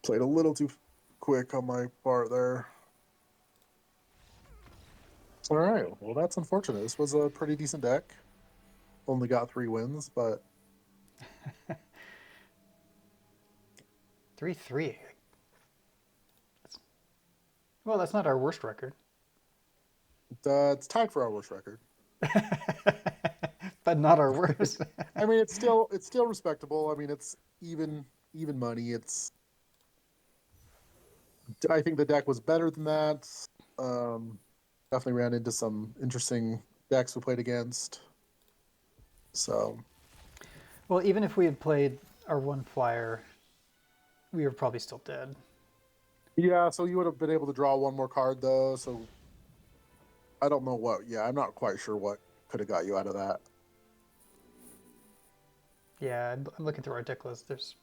Played a little too quick on my part there. All right. Well, that's unfortunate. This was a pretty decent deck. Only got 3 wins, but 3-3. Well, that's not our worst record. it's tied for our worst record. But not our worst. I mean, it's still respectable. I mean, it's even money. I think the deck was better than that. Definitely ran into some interesting decks we played against. So Well, even if we had played our one flyer, we were probably still dead. yeah, so you would have been able to draw one more card though. So I don't know what. Yeah, I'm not quite sure what could have got you out of that. Yeah, I'm looking through our deck list. There's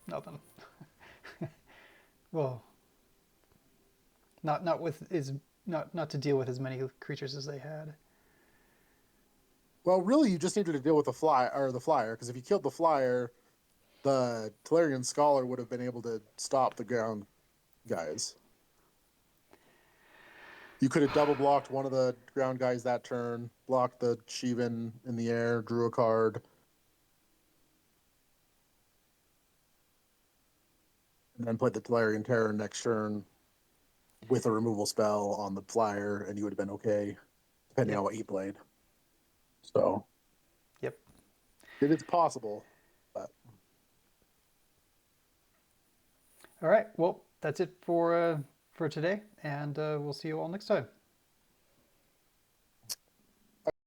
nothing. Well, not with is not to deal with as many creatures as they had. Well, really, you just needed to deal with the flyer, because if you killed the flyer, the Tolarian Scholar would have been able to stop the ground guys. You could have double blocked one of the ground guys that turn, blocked the Shivan in the air, drew a card, and then played the Tolarian Terror next turn with a removal spell on the flyer, and you would have been okay, depending Yep. on what he played. So Yep. it is possible, but All right. Well, that's it for today, and we'll see you all next time.